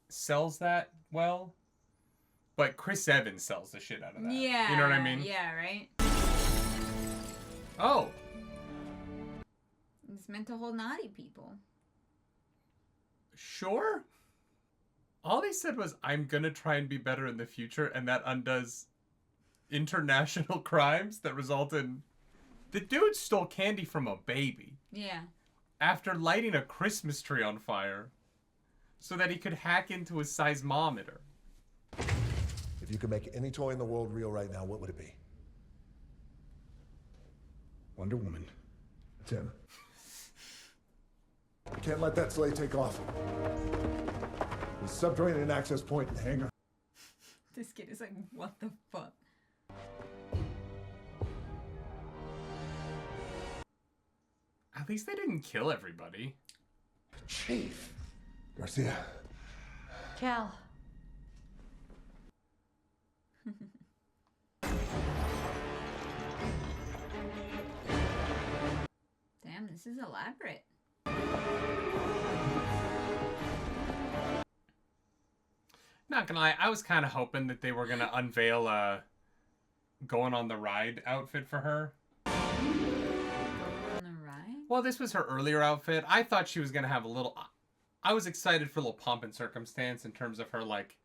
sells that well, but Chris Evans sells the shit out of that. Yeah. You know what I mean? Yeah, right? Oh. It's meant to hold naughty people. Sure. All he said was, I'm gonna try and be better in the future, and that undoes international crimes that result in... The dude stole candy from a baby. Yeah. After lighting a Christmas tree on fire so that he could hack into his seismometer. If you could make any toy in the world real right now, what would it be? Wonder Woman. Tim. We can't let that sleigh take off. There's subterranean access point in the hangar. This kid is like, what the fuck? At least they didn't kill everybody. Chief. Garcia. Cal. Damn, this is elaborate. Not gonna lie, I was kind of hoping that they were gonna unveil a going on the ride outfit for her. On the ride? Well, this was her earlier outfit. I thought she was gonna have a little... I was excited for a little pomp and circumstance in terms of her, like,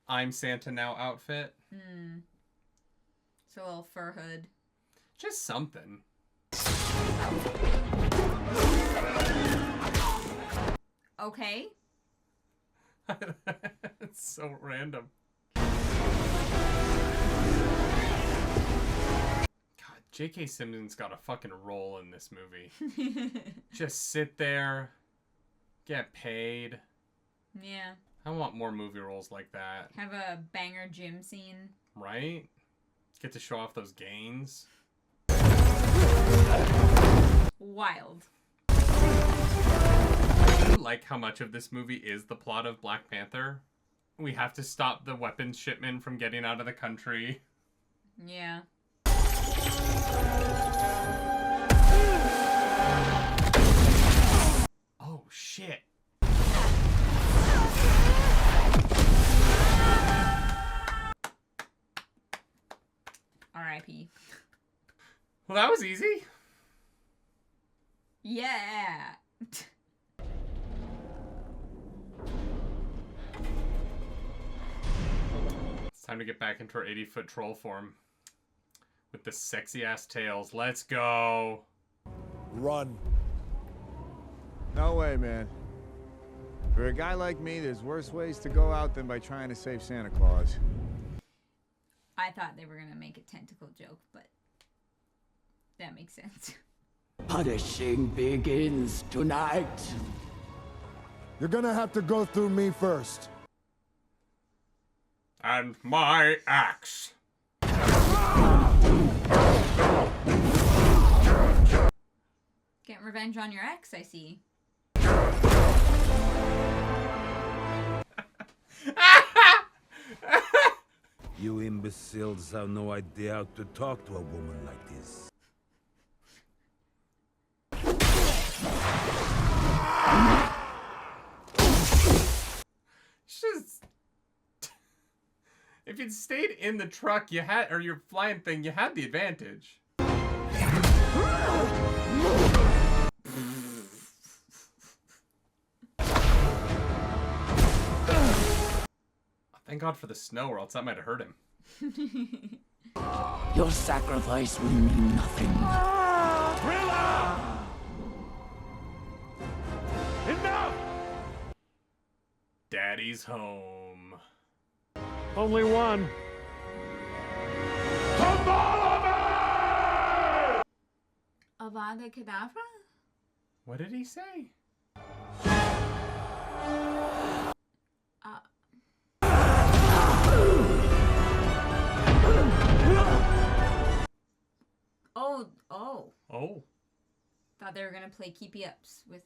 I'm Santa now outfit. So a little fur hood. Just something. Okay. It's so random. God, J.K. Simmons got a fucking role in this movie. Just sit there, get paid. Yeah. I want more movie roles like that. Have a banger gym scene. Right? Get to show off those gains. Wild. I like how much of this movie is the plot of Black Panther. We have to stop the weapons shipment from getting out of the country. Yeah. Oh, shit. R.I.P. Well, that was easy. Yeah. It's time to get back into our 80-foot troll form. With the sexy-ass tails. Let's go. Run. No way, man. For a guy like me, there's worse ways to go out than by trying to save Santa Claus. I thought they were going to make a tentacle joke, but that makes sense. Punishing begins tonight. You're gonna have to go through me first. And my axe. Getting revenge on your ex, I see. You imbeciles have no idea how to talk to a woman like this. Just... If you'd stayed in the truck, you had, or your flying thing, you had the advantage. Thank God for the snow, or else that might have hurt him. Your sacrifice will mean nothing. Enough! Daddy's home. Only one. Avada Kedavra? What did he say? Oh. Thought they were gonna play keepy ups with.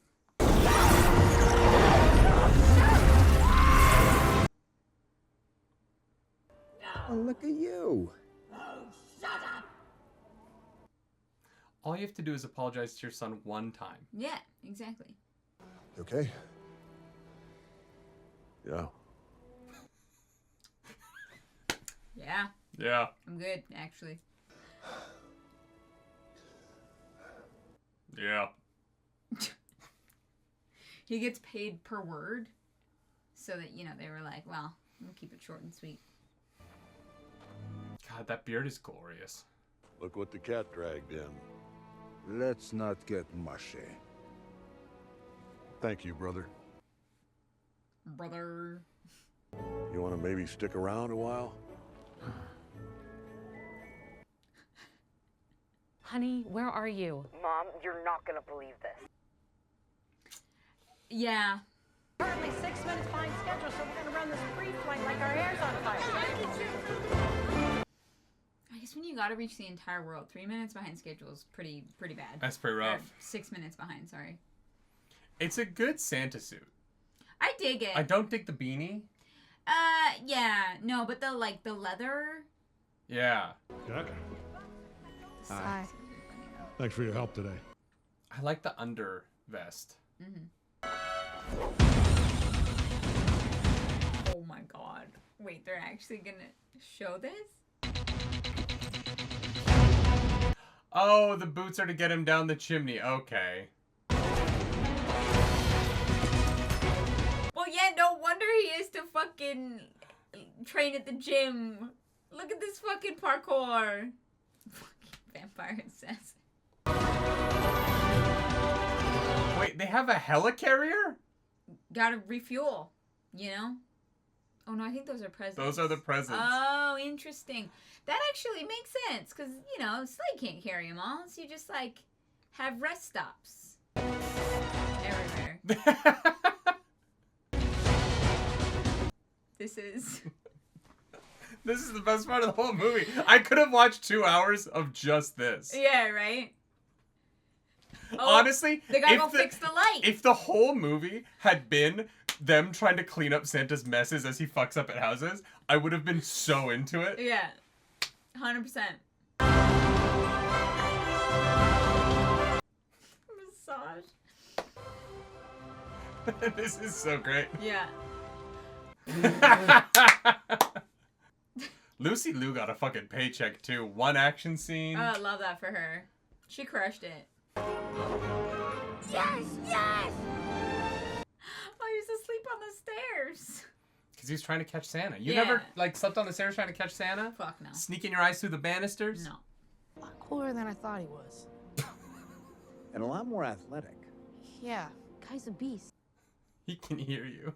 Oh, look at you. All you have to do is apologize to your son one time. Yeah, exactly. You okay? Yeah. Yeah. Yeah. I'm good, actually. Yeah. He gets paid per word. So that, you know, they were like, well, we'll keep it short and sweet. God, that beard is glorious. Look what the cat dragged in. Let's not get mushy. Thank you, brother. Brother. You want to maybe stick around a while? Honey, where are you? Mom, you're not gonna believe this. Yeah. Currently 6 minutes behind schedule, so we're gonna run this pre-flight like our hair's on fire. I guess when you gotta reach the entire world, 3 minutes behind schedule is pretty bad. That's pretty rough. Or 6 minutes behind, sorry. It's a good Santa suit. I dig it. I don't dig the beanie. Yeah. No, but the leather. Yeah. Jack, Hi. thanks for your help today. I like the under vest. Oh my god. Wait, they're actually gonna show this? Oh, the boots are to get him down the chimney. Okay. Well, yeah, no wonder he is to fucking train at the gym. Look at this fucking parkour. Fucking vampire assassin. Wait, they have a helicarrier? Gotta refuel, you know? Oh no, I think those are presents. Those are the presents. Oh, interesting. That actually makes sense, because, you know, Slade can't carry them all, so you just, like, have rest stops. Everywhere. This is the best part of the whole movie. I could have watched 2 hours of just this. Yeah, right? Oh, honestly, they gotta go fix the light. If the whole movie had been them trying to clean up Santa's messes as he fucks up at houses, I would have been so into it. Yeah. 100%. Massage. This is so great. Yeah. Lucy Liu got a fucking paycheck too. One action scene. Oh, I love that for her. She crushed it. Yes, yes! Oh, he was asleep on the stairs. Because he was trying to catch Santa. You Yeah. never, like, slept on the stairs trying to catch Santa? Fuck no. Sneaking your eyes through the banisters? No. A lot cooler than I thought he was. And a lot more athletic. Yeah, guy's a beast. He can hear you.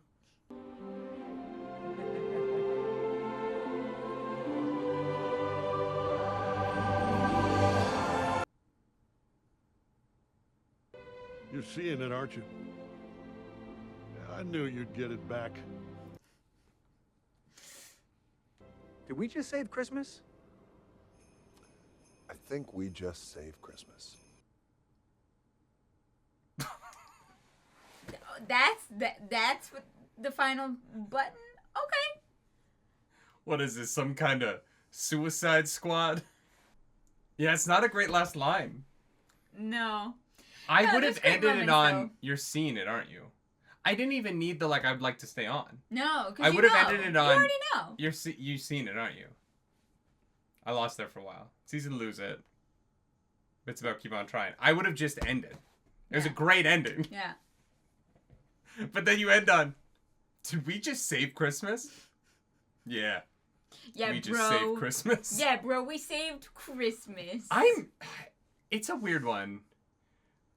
You're seeing it, aren't you? Yeah, I knew you'd get it back. Did we just save Christmas? I think we just saved Christmas. That's what the final button? Okay. What is this, some kind of Suicide Squad? Yeah, it's not a great last line. No. I would have there's great ended it moments, on, though. you're seeing it, aren't you? I didn't even need the, like, I'd like to stay on. No, because I you would have know. ended it You on, already know. you've seen it, aren't you? I lost there for a while. It's easy to lose it. It's about keep on trying. I would have just ended. It was a great ending. Yeah. But then you end on, did we just save Christmas? Yeah. Yeah, we bro. just saved Christmas. Yeah, bro, we saved Christmas. It's a weird one.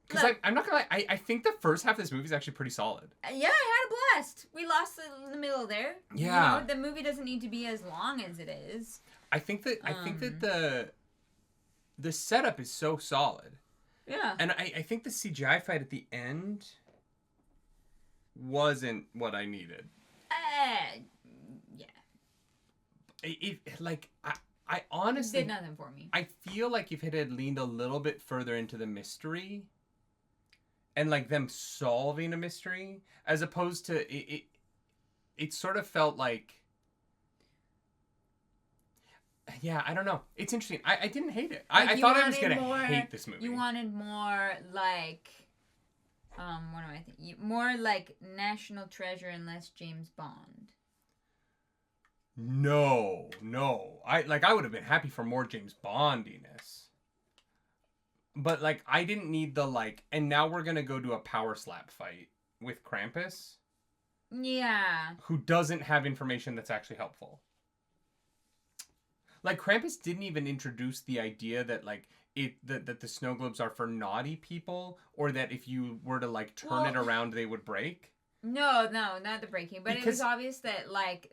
Because I'm not gonna lie, I think the first half of this movie is actually pretty solid. Yeah, I had a blast. We lost it in the middle there. Yeah. You know, the movie doesn't need to be as long as it is. I think that the setup is so solid Yeah. And I think the CGI fight at the end wasn't what I needed. Yeah. I honestly did nothing for me. I feel like if it had leaned a little bit further into the mystery and like them solving a mystery as opposed to it sort of felt like, yeah, I don't know. It's interesting. I didn't hate it. I thought I was going to hate this movie. You wanted more like, what do I think? More like National Treasure and less James Bond. No. I would have been happy for more James Bondiness. But like I didn't need the like, and now we're going to go to a power slap fight with Krampus. Yeah. Who doesn't have information that's actually helpful. Like Krampus didn't even introduce the idea that like that the snow globes are for naughty people, or that if you were to like turn it around they would break. No, not the breaking, but it was obvious that like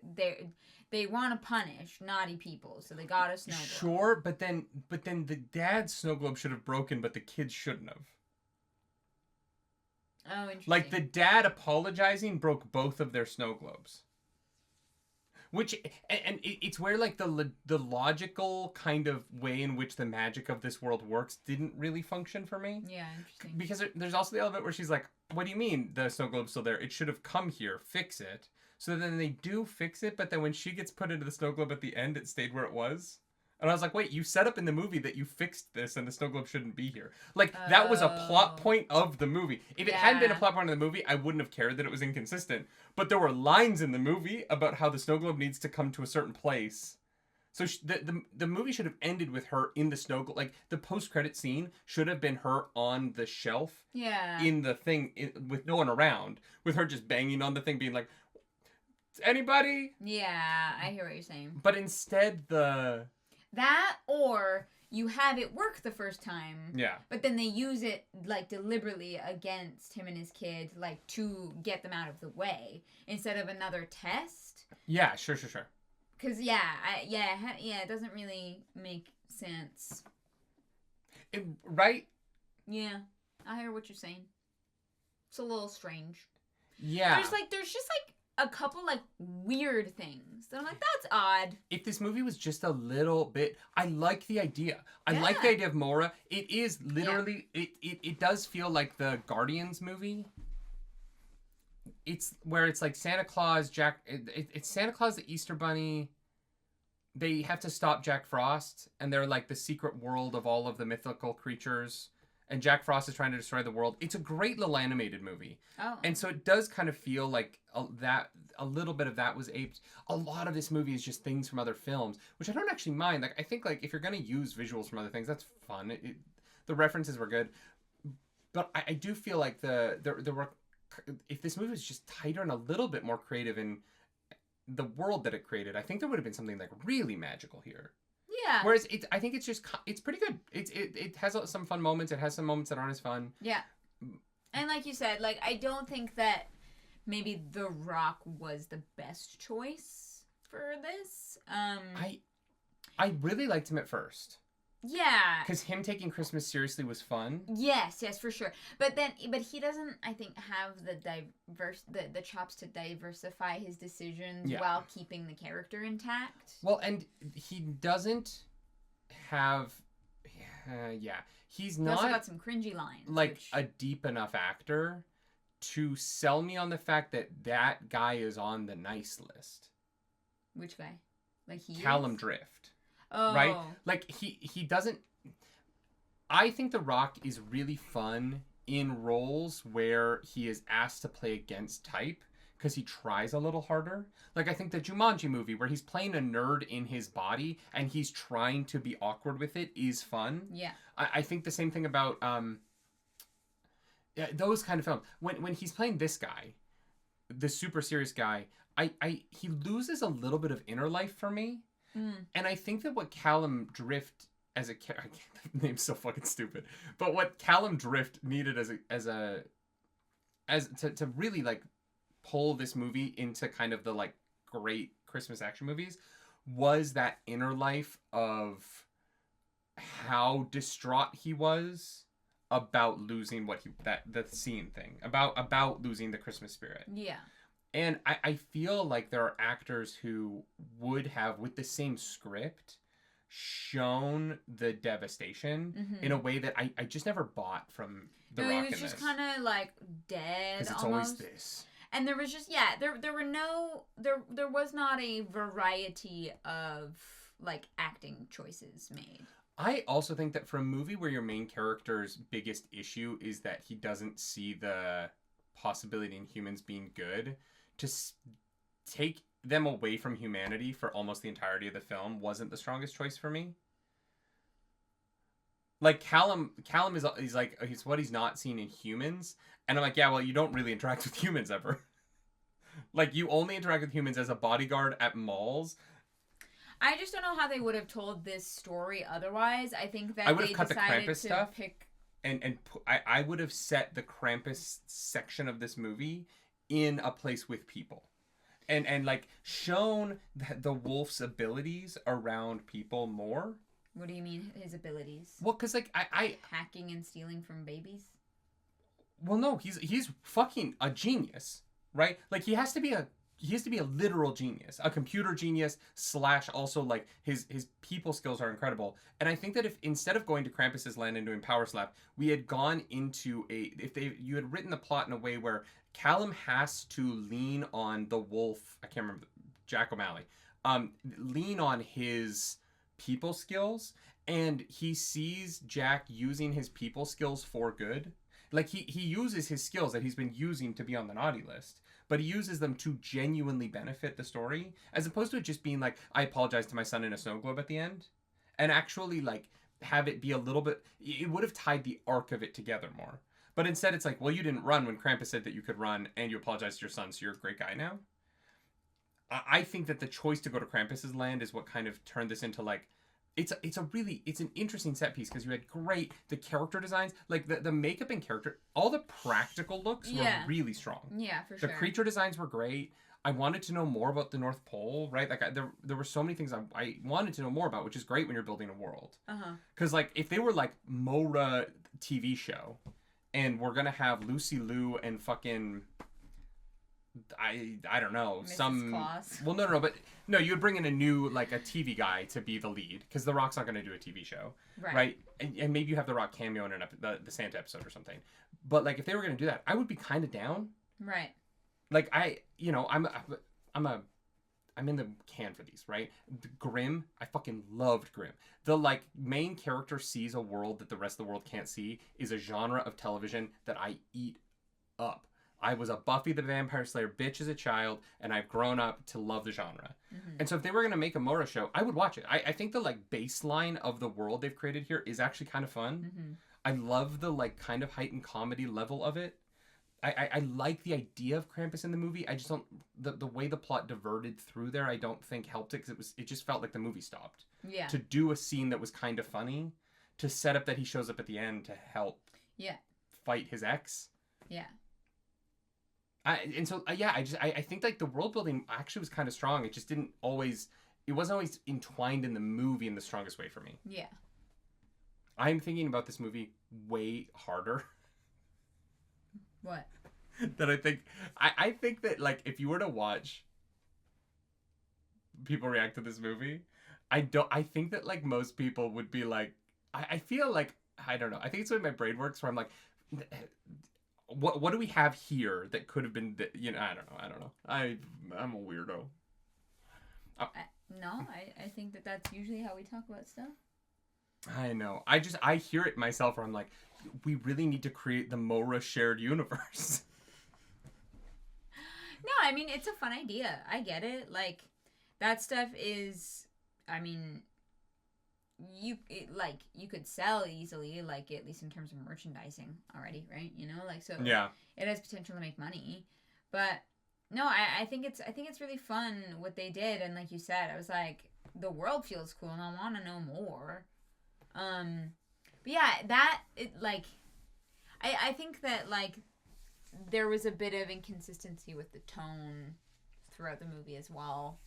they want to punish naughty people, so they got a snow globe. Sure, but then the dad's snow globe should have broken, but the kids shouldn't have. Oh, interesting. Like the dad apologizing broke both of their snow globes. Which, and it's where like the logical kind of way in which the magic of this world works didn't really function for me. Yeah, interesting. Because there's also the element where she's like, what do you mean the snow globe's still there? It should have come here, fix it. So then they do fix it, but then when she gets put into the snow globe at the end, it stayed where it was. And I was like, wait, you set up in the movie that you fixed this and the snow globe shouldn't be here. Like, that was a plot point of the movie. If it hadn't been a plot point of the movie, I wouldn't have cared that it was inconsistent. But there were lines in the movie about how the snow globe needs to come to a certain place. So the movie should have ended with her in the snow globe. Like, the post-credit scene should have been her on the shelf. Yeah. In the thing, with no one around. With her just banging on the thing, being like, anybody? Yeah, I hear what you're saying. But instead, that, or you have it work the first time. Yeah. But then they use it, like, deliberately against him and his kid, like, to get them out of the way, instead of another test. Yeah, sure. Because, yeah, it doesn't really make sense. Right? Yeah, I hear what you're saying. It's a little strange. Yeah. There's just, like, a couple like weird things that I'm like, that's odd. If this movie was just a little bit, I like the idea. I like the idea of Mora. It is literally it does feel like the Guardians movie. It's where it's like Santa Claus, it's Santa Claus, the Easter Bunny. They have to stop Jack Frost, and they're like the secret world of all of the mythical creatures. And Jack Frost is trying to destroy the world. It's a great little animated movie. Oh. And so it does kind of feel like a little bit of that was aped. A lot of this movie is just things from other films, which I don't actually mind. Like, I think like if you're going to use visuals from other things, that's fun. The references were good. But I do feel like there were, if this movie was just tighter and a little bit more creative in the world that it created, I think there would have been something like really magical here. Yeah. Whereas I think it's pretty good. It has some fun moments. It has some moments that aren't as fun. Yeah. And like you said, like I don't think that maybe The Rock was the best choice for this. I really liked him at first. Yeah. Because him taking Christmas seriously was fun. Yes, for sure. But he doesn't, I think, have the chops to diversify his decisions while keeping the character intact. Well, and he doesn't have, he's not. He also got some cringy lines. Like a deep enough actor to sell me on the fact that guy is on the nice list. Which guy? Like Callum Drift. Oh. Right? Like, he doesn't... I think The Rock is really fun in roles where he is asked to play against type, because he tries a little harder. Like, I think the Jumanji movie, where he's playing a nerd in his body, and he's trying to be awkward with it, is fun. Yeah. I think the same thing about those kind of films. When he's playing this guy, the super serious guy, he loses a little bit of inner life for me. And I think that what Callum Drift as a character, the name's so fucking stupid, but what Callum Drift needed to really like pull this movie into kind of the like great Christmas action movies was that inner life of how distraught he was about losing the scene thing, about losing the Christmas spirit. Yeah. And I feel like there are actors who would have, with the same script, shown the devastation in a way that I just never bought from The Rock in this. He was just kind of like dead. Because it's almost. always this. And there was just there was not a variety of like acting choices made. I also think that for a movie where your main character's biggest issue is that he doesn't see the possibility in humans being good, to take them away from humanity for almost the entirety of the film wasn't the strongest choice for me. Like Callum he's what he's not seen in humans, and I'm like, yeah, well, you don't really interact with humans ever. Like, you only interact with humans as a bodyguard at malls. I just don't know how they would have told this story otherwise. I think that I would have they cut the decided Krampus to stuff pick. I would have set the Krampus section of this movie in a place with people, and like shown the wolf's abilities around people more. What do you mean his abilities? Well, because like I hacking and stealing from babies. Well, no, he's fucking a genius, right? Like he has to be a literal genius, a computer genius / also like his people skills are incredible. And I think that if instead of going to Krampus's land and doing Power Slap, we had gone into you had written the plot in a way where Callum has to lean on the wolf, I can't remember, Jack O'Malley, lean on his people skills, and he sees Jack using his people skills for good. Like he uses his skills that he's been using to be on the naughty list, but he uses them to genuinely benefit the story, as opposed to it just being like, I apologize to my son in a snow globe at the end, and actually like have it be a little bit, it would have tied the arc of it together more. But instead it's like, well, you didn't run when Krampus said that you could run, and you apologized to your son, so you're a great guy now. I think that the choice to go to Krampus's land is what kind of turned this into like, it's an interesting set piece, because you had the character designs, like the makeup and character, all the practical looks were really strong. Yeah, for sure. The creature designs were great. I wanted to know more about the North Pole, right? Like there were so many things I wanted to know more about, which is great when you're building a world. Because like if they were like Mora TV show, and we're gonna have Lucy Liu and fucking I don't know, Mrs. Claus. Well, no, but no, you would bring in a new, like, a TV guy to be the lead, because The Rock's not going to do a TV show, right? And maybe you have The Rock cameo in the Santa episode or something. But like, if they were going to do that, I would be kind of down. Right. Like I'm in the can for these, right? The Grimm, I fucking loved Grimm. The like main character sees a world that the rest of the world can't see is a genre of television that I eat up. I was a Buffy the Vampire Slayer bitch as a child, and I've grown up to love the genre. And so if they were going to make a Mora show, I would watch it. I think the like baseline of the world they've created here is actually kind of fun. I love the like kind of heightened comedy level of it. I like the idea of Krampus in the movie. I just don't, the way the plot diverted through there, I don't think helped it, because it just felt like the movie stopped. Yeah. To do a scene that was kind of funny, to set up that he shows up at the end to help fight his ex. Yeah. I think like the world building actually was kind of strong. It just wasn't always entwined in the movie in the strongest way for me. Yeah. I'm thinking about this movie way harder. What? That I think that like if you were to watch people react to this movie, I think that like most people would be like, I feel like, I don't know, I think it's the way my brain works, where I'm like, what do we have here that could have been, I don't know. I'm a weirdo. No, I think that's usually how we talk about stuff. I know. I hear it myself where I'm like, we really need to create the Mora shared universe. No, I mean, it's a fun idea. I get it. Like, that stuff is, I mean, you could sell easily, like, at least in terms of merchandising already, right? You know, like, so yeah, it has potential to make money. But no, I think it's really fun what they did, and like you said, I was like, the world feels cool, and I want to know more. But yeah, I think that like there was a bit of inconsistency with the tone throughout the movie as well.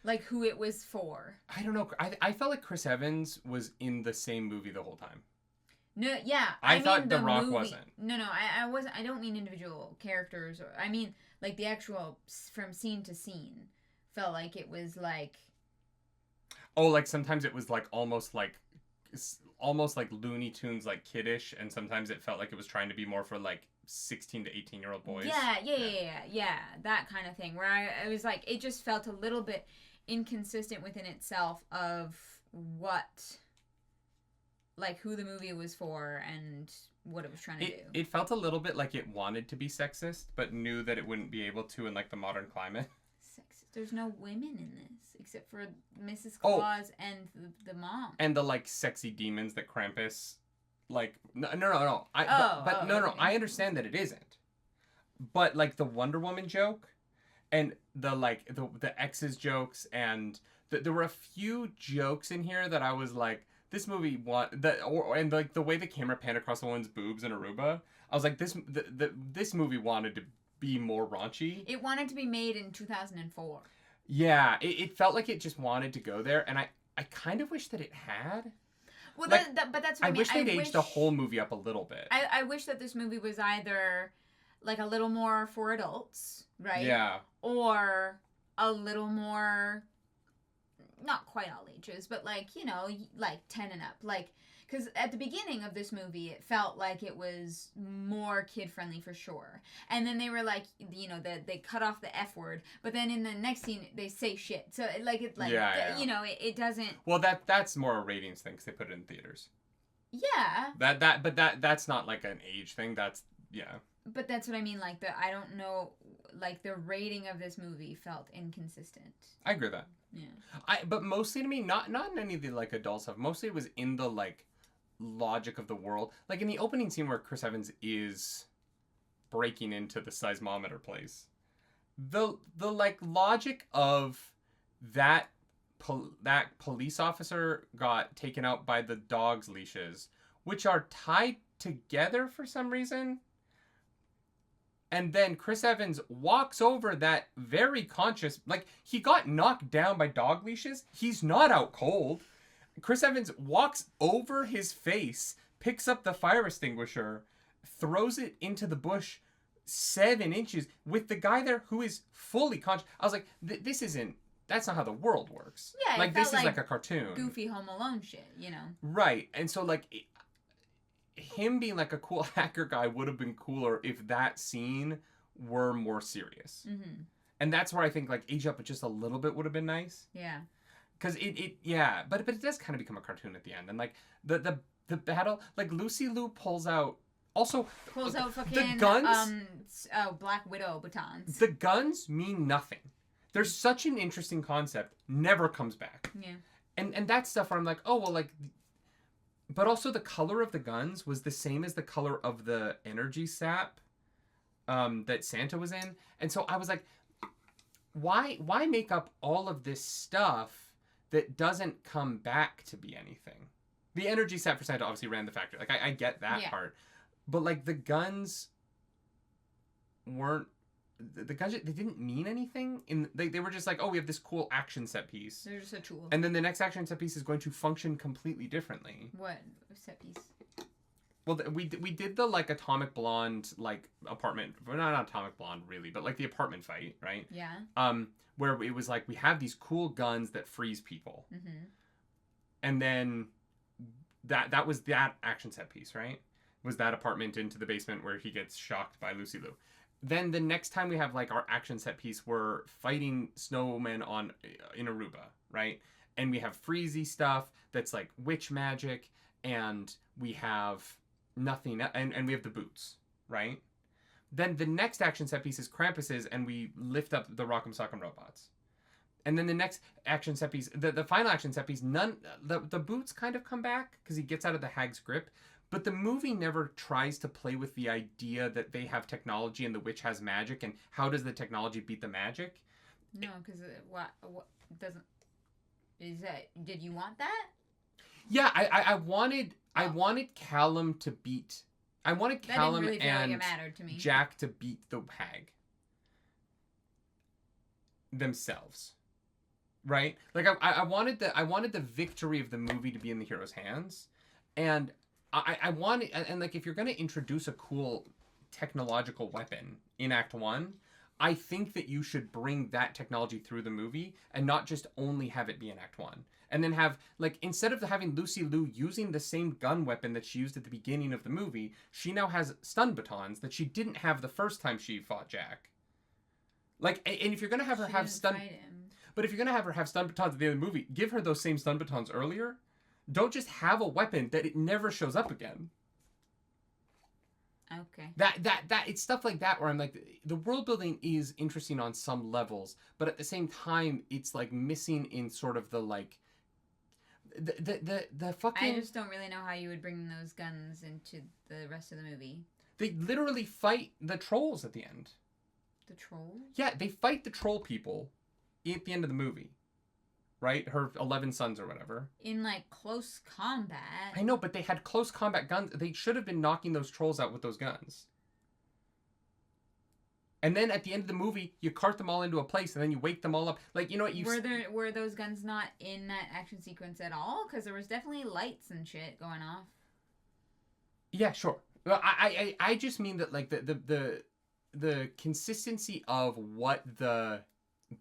Like who it was for. I don't know. I felt like Chris Evans was in the same movie the whole time. No, yeah. I thought mean The Rock movie. wasn't. No, I wasn't. I don't mean individual characters. Or I mean like the actual from scene to scene. Felt like it was like. Oh, like sometimes it was like almost like Looney Tunes, like kiddish, and sometimes it felt like it was trying to be more for like 16 to 18-year-old boys. Yeah, that kind of thing. Where I was like, it just felt a little bit inconsistent within itself of what, like who the movie was for and what it was trying to do. It felt a little bit like it wanted to be sexist, but knew that it wouldn't be able to in like the modern climate. Sexist. There's no women in this except for Mrs. Claus and the mom. And the like sexy demons that Krampus, like no. Okay. I understand that it isn't, but like the Wonder Woman joke, and the like the exes jokes, and there were a few jokes in here that I was like, this movie and like the way the camera panned across the woman's boobs in Aruba, I was like, this movie wanted to be more raunchy. It wanted to be made in 2004. Yeah, it felt like it just wanted to go there, and I kind of wish that it had. Well, like, but that's what I mean. Wish they'd aged the whole movie up a little bit. I wish that this movie was either like a little more for adults, right? Yeah. Or a little more, not quite all ages, but like, you know, like 10 and up. Like, because at the beginning of this movie, it felt like it was more kid-friendly for sure. And then they were like, you know, they cut off the F word, but then in the next scene, they say shit. So, you know, it doesn't... Well, that's more a ratings thing, because they put it in theaters. Yeah. That's not like an age thing, that's... Yeah. But that's what I mean, like, I don't know, like, the rating of this movie felt inconsistent. I agree with that. Yeah. But mostly to me, not in any of the, like, adult stuff, mostly it was in the, like, logic of the world. Like, in the opening scene where Chris Evans is breaking into the seismometer place, the like, logic of that police officer got taken out by the dog's leashes, which are tied together for some reason. And then Chris Evans walks over that very conscious... Like, he got knocked down by dog leashes. He's not out cold. Chris Evans walks over his face, picks up the fire extinguisher, throws it into the bush 7 inches with the guy there who is fully conscious. I was like, this isn't... That's not how the world works. Yeah, like, this is like a cartoon. Goofy Home Alone shit, you know? Right. And so, like... him being like a cool hacker guy would have been cooler if that scene were more serious. Mm-hmm. And that's where I think like age up just a little bit would have been nice. Yeah. Because but it does kind of become a cartoon at the end. And like the battle, like Lucy Liu pulls out fucking the guns. Black Widow batons. The guns mean nothing. There's such an interesting concept, never comes back. Yeah. And that stuff where I'm like, oh well, like. But also the color of the guns was the same as the color of the energy sap that Santa was in. And so I was like, why make up all of this stuff that doesn't come back to be anything? The energy sap for Santa obviously ran the factory. Like, I get that part. But, like, the guns weren't... The guns, they didn't mean anything. They were just like, oh, we have this cool action set piece. They're just a tool. And then the next action set piece is going to function completely differently. What set piece? Well, we did the, like, Atomic Blonde, like, apartment... Well, not Atomic Blonde, really, but, like, the apartment fight, right? Yeah. Where it was like, we have these cool guns that freeze people. Mm-hmm. And then that was that action set piece, right? Was that apartment into the basement where he gets shocked by Lucy Liu. Then the next time we have, like, our action set piece, we're fighting snowmen in Aruba, right? And we have freezy stuff that's, like, witch magic, and we have nothing, and we have the boots, right? Then the next action set piece is Krampus's, and we lift up the Rock'em Sock'em robots. And then the next action set piece, the final action set piece, the boots kind of come back, because he gets out of the hag's grip. But the movie never tries to play with the idea that they have technology and the witch has magic, and how does the technology beat the magic? No, because what doesn't... Is that... Did you want that? Yeah, I wanted Callum to beat... I wanted Callum really and Jack to beat the hag. Themselves. Right? Like, I wanted the victory of the movie to be in the hero's hands. And I want, and like, if you're going to introduce a cool technological weapon in Act 1, I think that you should bring that technology through the movie and not just only have it be in Act 1. And then have, like, instead of having Lucy Liu using the same gun weapon that she used at the beginning of the movie, she now has stun batons that she didn't have the first time she fought Jack. Like, and if you're going to have her have stun... But if you're going to have her have stun batons at the end of the movie, give her those same stun batons earlier. Don't just have a weapon that it never shows up again. Okay. It's stuff like that where I'm like, the world building is interesting on some levels, but at the same time, it's like missing in sort of the like... The fucking... I just don't really know how you would bring those guns into the rest of the movie. They literally fight the trolls at the end. The trolls? Yeah, they fight the troll people at the end of the movie. Right? Her 11 sons or whatever. In, like, close combat. I know, but they had close combat guns. They should have been knocking those trolls out with those guns. And then at the end of the movie, you cart them all into a place and then you wake them all up. Like, you know what? Were those guns not in that action sequence at all? Because there was definitely lights and shit going off. Yeah, sure. Well, I just mean that, like, the consistency of what the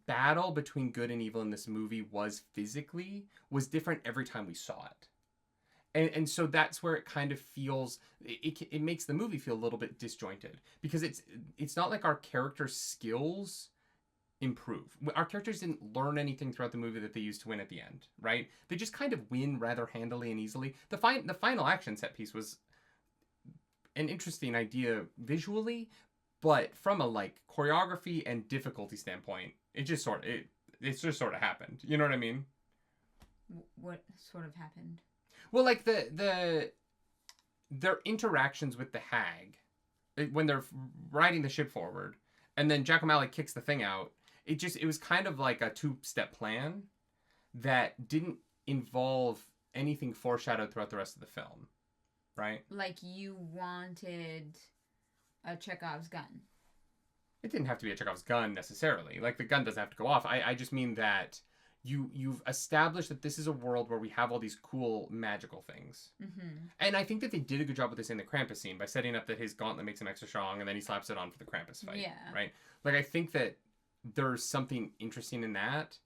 battle between good and evil in this movie was physically was different every time we saw it. And so that's where it kind of feels, it makes the movie feel a little bit disjointed, because it's not like our characters' skills improve. Our characters didn't learn anything throughout the movie that they used to win at the end, right? They just kind of win rather handily and easily. The final action set piece was an interesting idea visually, but from a like choreography and difficulty standpoint, it just sort of happened. You know what I mean? What sort of happened? Well, like their interactions with the hag when they're riding the ship forward, and then Jack O'Malley kicks the thing out. It was kind of like a 2-step plan that didn't involve anything foreshadowed throughout the rest of the film, right? Like you wanted a Chekhov's gun. It didn't have to be a Chekhov's gun necessarily. Like the gun doesn't have to go off. I just mean that you've established that this is a world where we have all these cool magical things. Mm-hmm. And I think that they did a good job with this in the Krampus scene by setting up that his gauntlet makes him extra strong and then he slaps it on for the Krampus fight. Yeah. Right? Like, I think that there's something interesting in that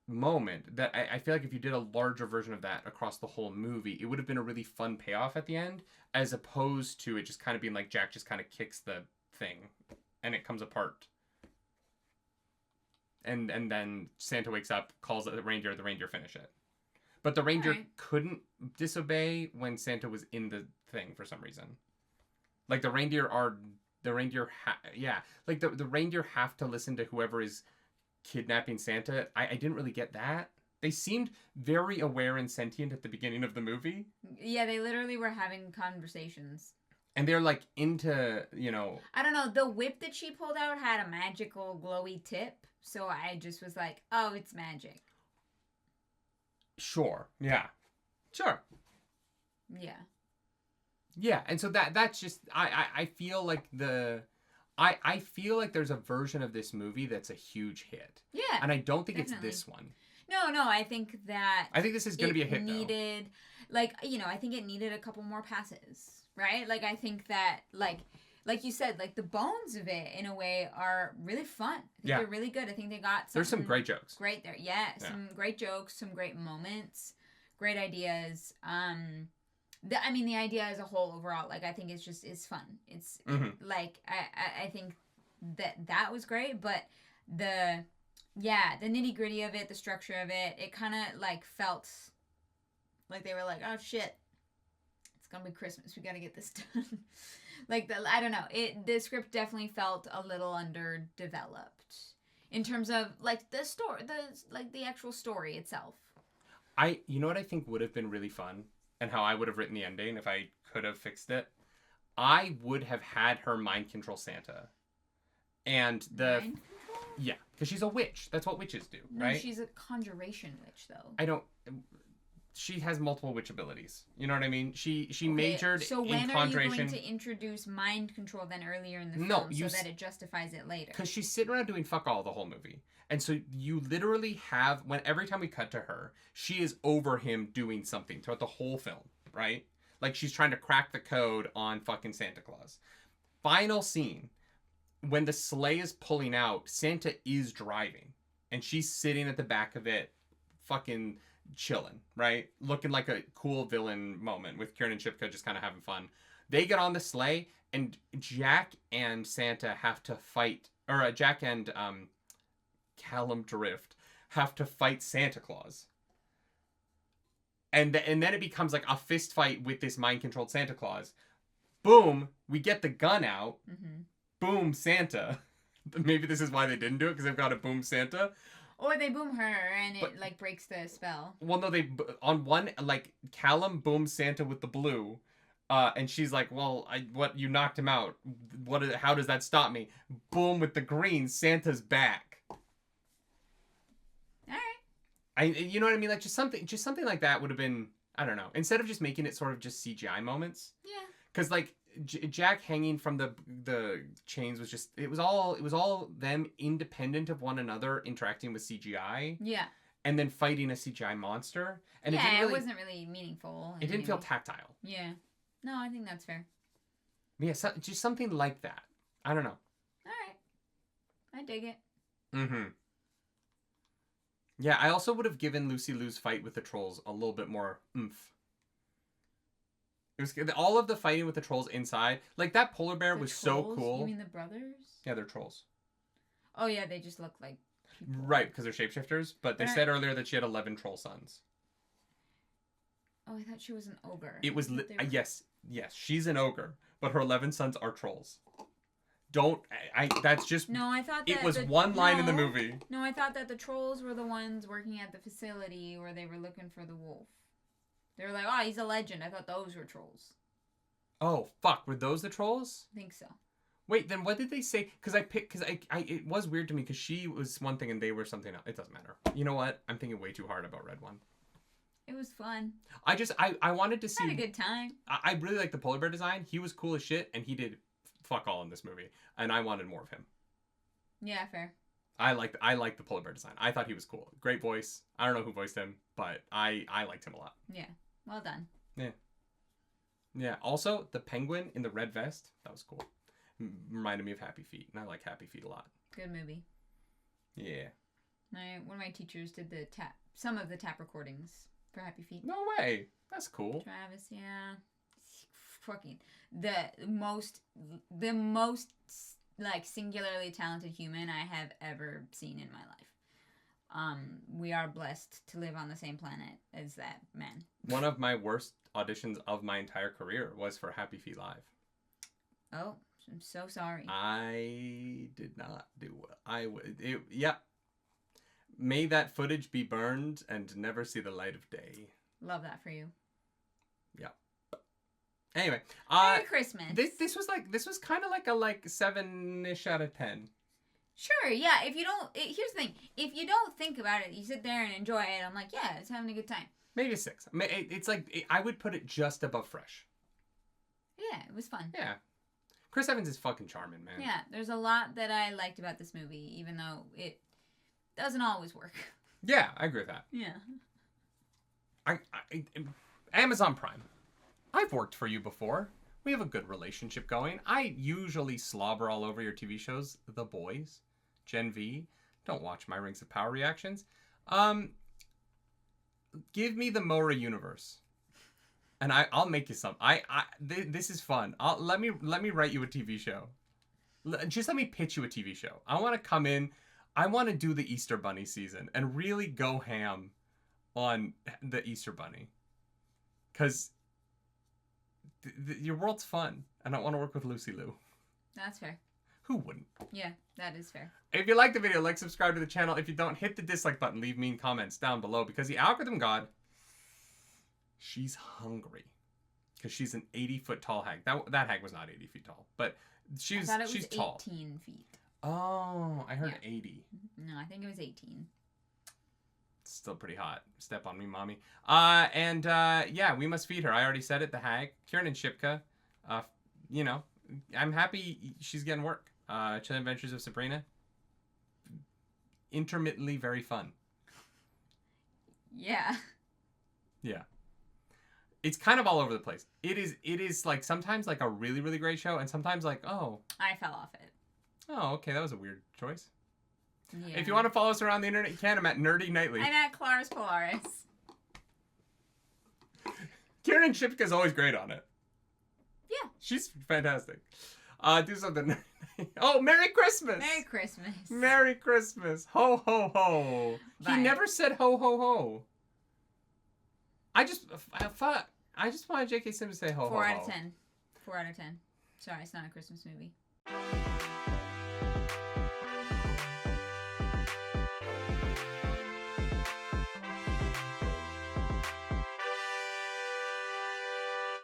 moment that I feel like if you did a larger version of that across the whole movie, it would have been a really fun payoff at the end, as opposed to it just kind of being like Jack just kind of kicks the thing and it comes apart. And then Santa wakes up, calls the reindeer finish it. But the reindeer couldn't disobey when Santa was in the thing for some reason. Like the reindeer have to listen to whoever is kidnapping Santa. I didn't really get that. They seemed very aware and sentient at the beginning of the movie. Yeah, they literally were having conversations. And they're like into, I don't know, the whip that she pulled out had a magical glowy tip. So I just was like, oh, it's magic. Sure. Yeah. Sure. Yeah. Yeah. And so that's just, I feel like I feel like there's a version of this movie that's a huge hit. Yeah. And I don't think definitely. It's this one. No, I think that... I think this is going to be a hit, needed, though. I think it needed a couple more passes, right? Like, I think that, like you said, like, the bones of it, in a way, are really fun. I think they're really good. I think they got There's some great jokes. Great there. Yeah, some great jokes, some great moments, great ideas. The idea as a whole, overall, like, I think it's fun. It's, I think that was great, but the nitty-gritty of it, the structure of it, it kind of, like, felt like they were like, oh, shit, it's gonna be Christmas, we gotta get this done. Like, I don't know, the script definitely felt a little underdeveloped in terms of, like, the story, the actual story itself. You know what I think would have been really fun, and how I would have written the ending if I could have fixed it? I would have had her mind control Santa. And Mind? Yeah, because she's a witch. That's what witches do, right? No, she's a conjuration witch, though. She has multiple witch abilities. You know what I mean? She majored in conjuration. So when are you going to introduce mind control then earlier in the film so that it justifies it later? Because she's sitting around doing fuck all the whole movie. And so you literally every time we cut to her, she is over him doing something throughout the whole film, right? Like she's trying to crack the code on fucking Santa Claus. Final scene. When the sleigh is pulling out, Santa is driving. And she's sitting at the back of it, fucking chilling, right? Looking like a cool villain moment with Kieran and Shipka just kind of having fun. They get on the sleigh, and Jack and Santa have to fight, or Jack and Callum Drift have to fight Santa Claus. And then it becomes like a fist fight with this mind-controlled Santa Claus. Boom, we get the gun out. Mm-hmm. Boom, Santa. Maybe this is why they didn't do it, because they've got a boom Santa. Or they boom her and it like breaks the spell. Well, no, on one, like Callum booms Santa with the blue, and she's like, "Well, you knocked him out. How does that stop me?" Boom with the green, Santa's back. All right. You know what I mean? Like just something like that would have been, I don't know. Instead of just making it sort of just CGI moments. Yeah. Because like Jack hanging from the chains was just it was all them independent of one another interacting with CGI. Yeah. And then fighting a CGI monster. And it wasn't really meaningful. It didn't feel tactile. Yeah. No, I think that's fair. Yeah, just something like that. I don't know. All right. I dig it. Mm-hmm. Yeah, I also would have given Lucy Liu's fight with the trolls a little bit more oomph. It was all of the fighting with the trolls inside. Like that polar bear was trolls? so cool. You mean the brothers? Yeah, they're trolls. Oh yeah, they just look like people. Right, because they're shapeshifters. But they said earlier that she had 11 troll sons. Oh, I thought she was an ogre. It was yes, she's an ogre, but her 11 sons are trolls. That's just No, I thought that it was one line in the movie. No, I thought that the trolls were the ones working at the facility where they were looking for the wolf. They were like, "Oh, he's a legend." I thought those were trolls. Oh fuck, were those the trolls? I think so. Wait, then what did they say? Because it was weird to me because she was one thing and they were something else. It doesn't matter. You know what? I'm thinking way too hard about Red One. It was fun. I wanted to see. Had a good time. I really like the polar bear design. He was cool as shit, and he did fuck all in this movie, and I wanted more of him. Yeah, fair. I like the polar bear design. I thought he was cool. Great voice. I don't know who voiced him, but I liked him a lot. Yeah, well done. Yeah. Yeah. Also, the penguin in the red vest, that was cool. Reminded me of Happy Feet, and I like Happy Feet a lot. Good movie. Yeah. One of my teachers did some of the tap recordings for Happy Feet. No way. That's cool. Travis, yeah. Fucking the most like singularly talented human I have ever seen in my life. We are blessed to live on the same planet as that man. One of my worst auditions of my entire career was for Happy Feet Live. Oh, I'm so sorry. I did not do well. Yep. May that footage be burned and never see the light of day. Love that for you. Yeah. Anyway, Merry Christmas. This was kind of like a 7-ish out of 10. Sure, yeah. If you don't, here's the thing: if you don't think about it, you sit there and enjoy it. I'm like, yeah, it's having a good time. Maybe a 6. It's like I would put it just above fresh. Yeah, it was fun. Yeah, Chris Evans is fucking charming, man. Yeah, there's a lot that I liked about this movie, even though it doesn't always work. Yeah, I agree with that. Yeah. Amazon Prime. I've worked for you before. We have a good relationship going. I usually slobber all over your TV shows. The Boys, Gen V. Don't watch my Rings of Power reactions. Give me the Mora universe, and I'll make you some. This is fun. Let me write you a TV show. Just let me pitch you a TV show. I want to come in. I want to do the Easter Bunny season and really go ham on the Easter Bunny, because your world's fun, and I want to work with Lucy Liu. That's fair. Who wouldn't? Yeah, that is fair. If you like the video, like, subscribe to the channel. If you don't, hit the dislike button. Leave mean comments down below, because the algorithm god, she's hungry, because she's an 80-foot tall hag. That hag was not 80 feet tall, but she's tall. 18 feet. Oh, I heard 80. No, I think it was 18. Still pretty hot. Step on me, mommy. Yeah, we must feed her. I already said it. The hag, Kieran and Shipka. You know, I'm happy she's getting work. Chilling Adventures of Sabrina. Intermittently very fun. Yeah. Yeah. It's kind of all over the place. It is like sometimes like a really, really great show, and sometimes like, oh. I fell off it. Oh, okay, that was a weird choice. Yeah. If you want to follow us around the internet, you can. I'm at Nerdy Nightly. I'm at Claris Polaris. Kieran Shipka's always great on it. Yeah. She's fantastic. Do something. Oh, Merry Christmas! Merry Christmas. Merry Christmas. Ho, ho, ho. Bye. He never said ho, ho, ho. I just wanted J.K. Simmons to say ho, 4 ho, out of ho. 10. 4 out of 10. Sorry, it's not a Christmas movie.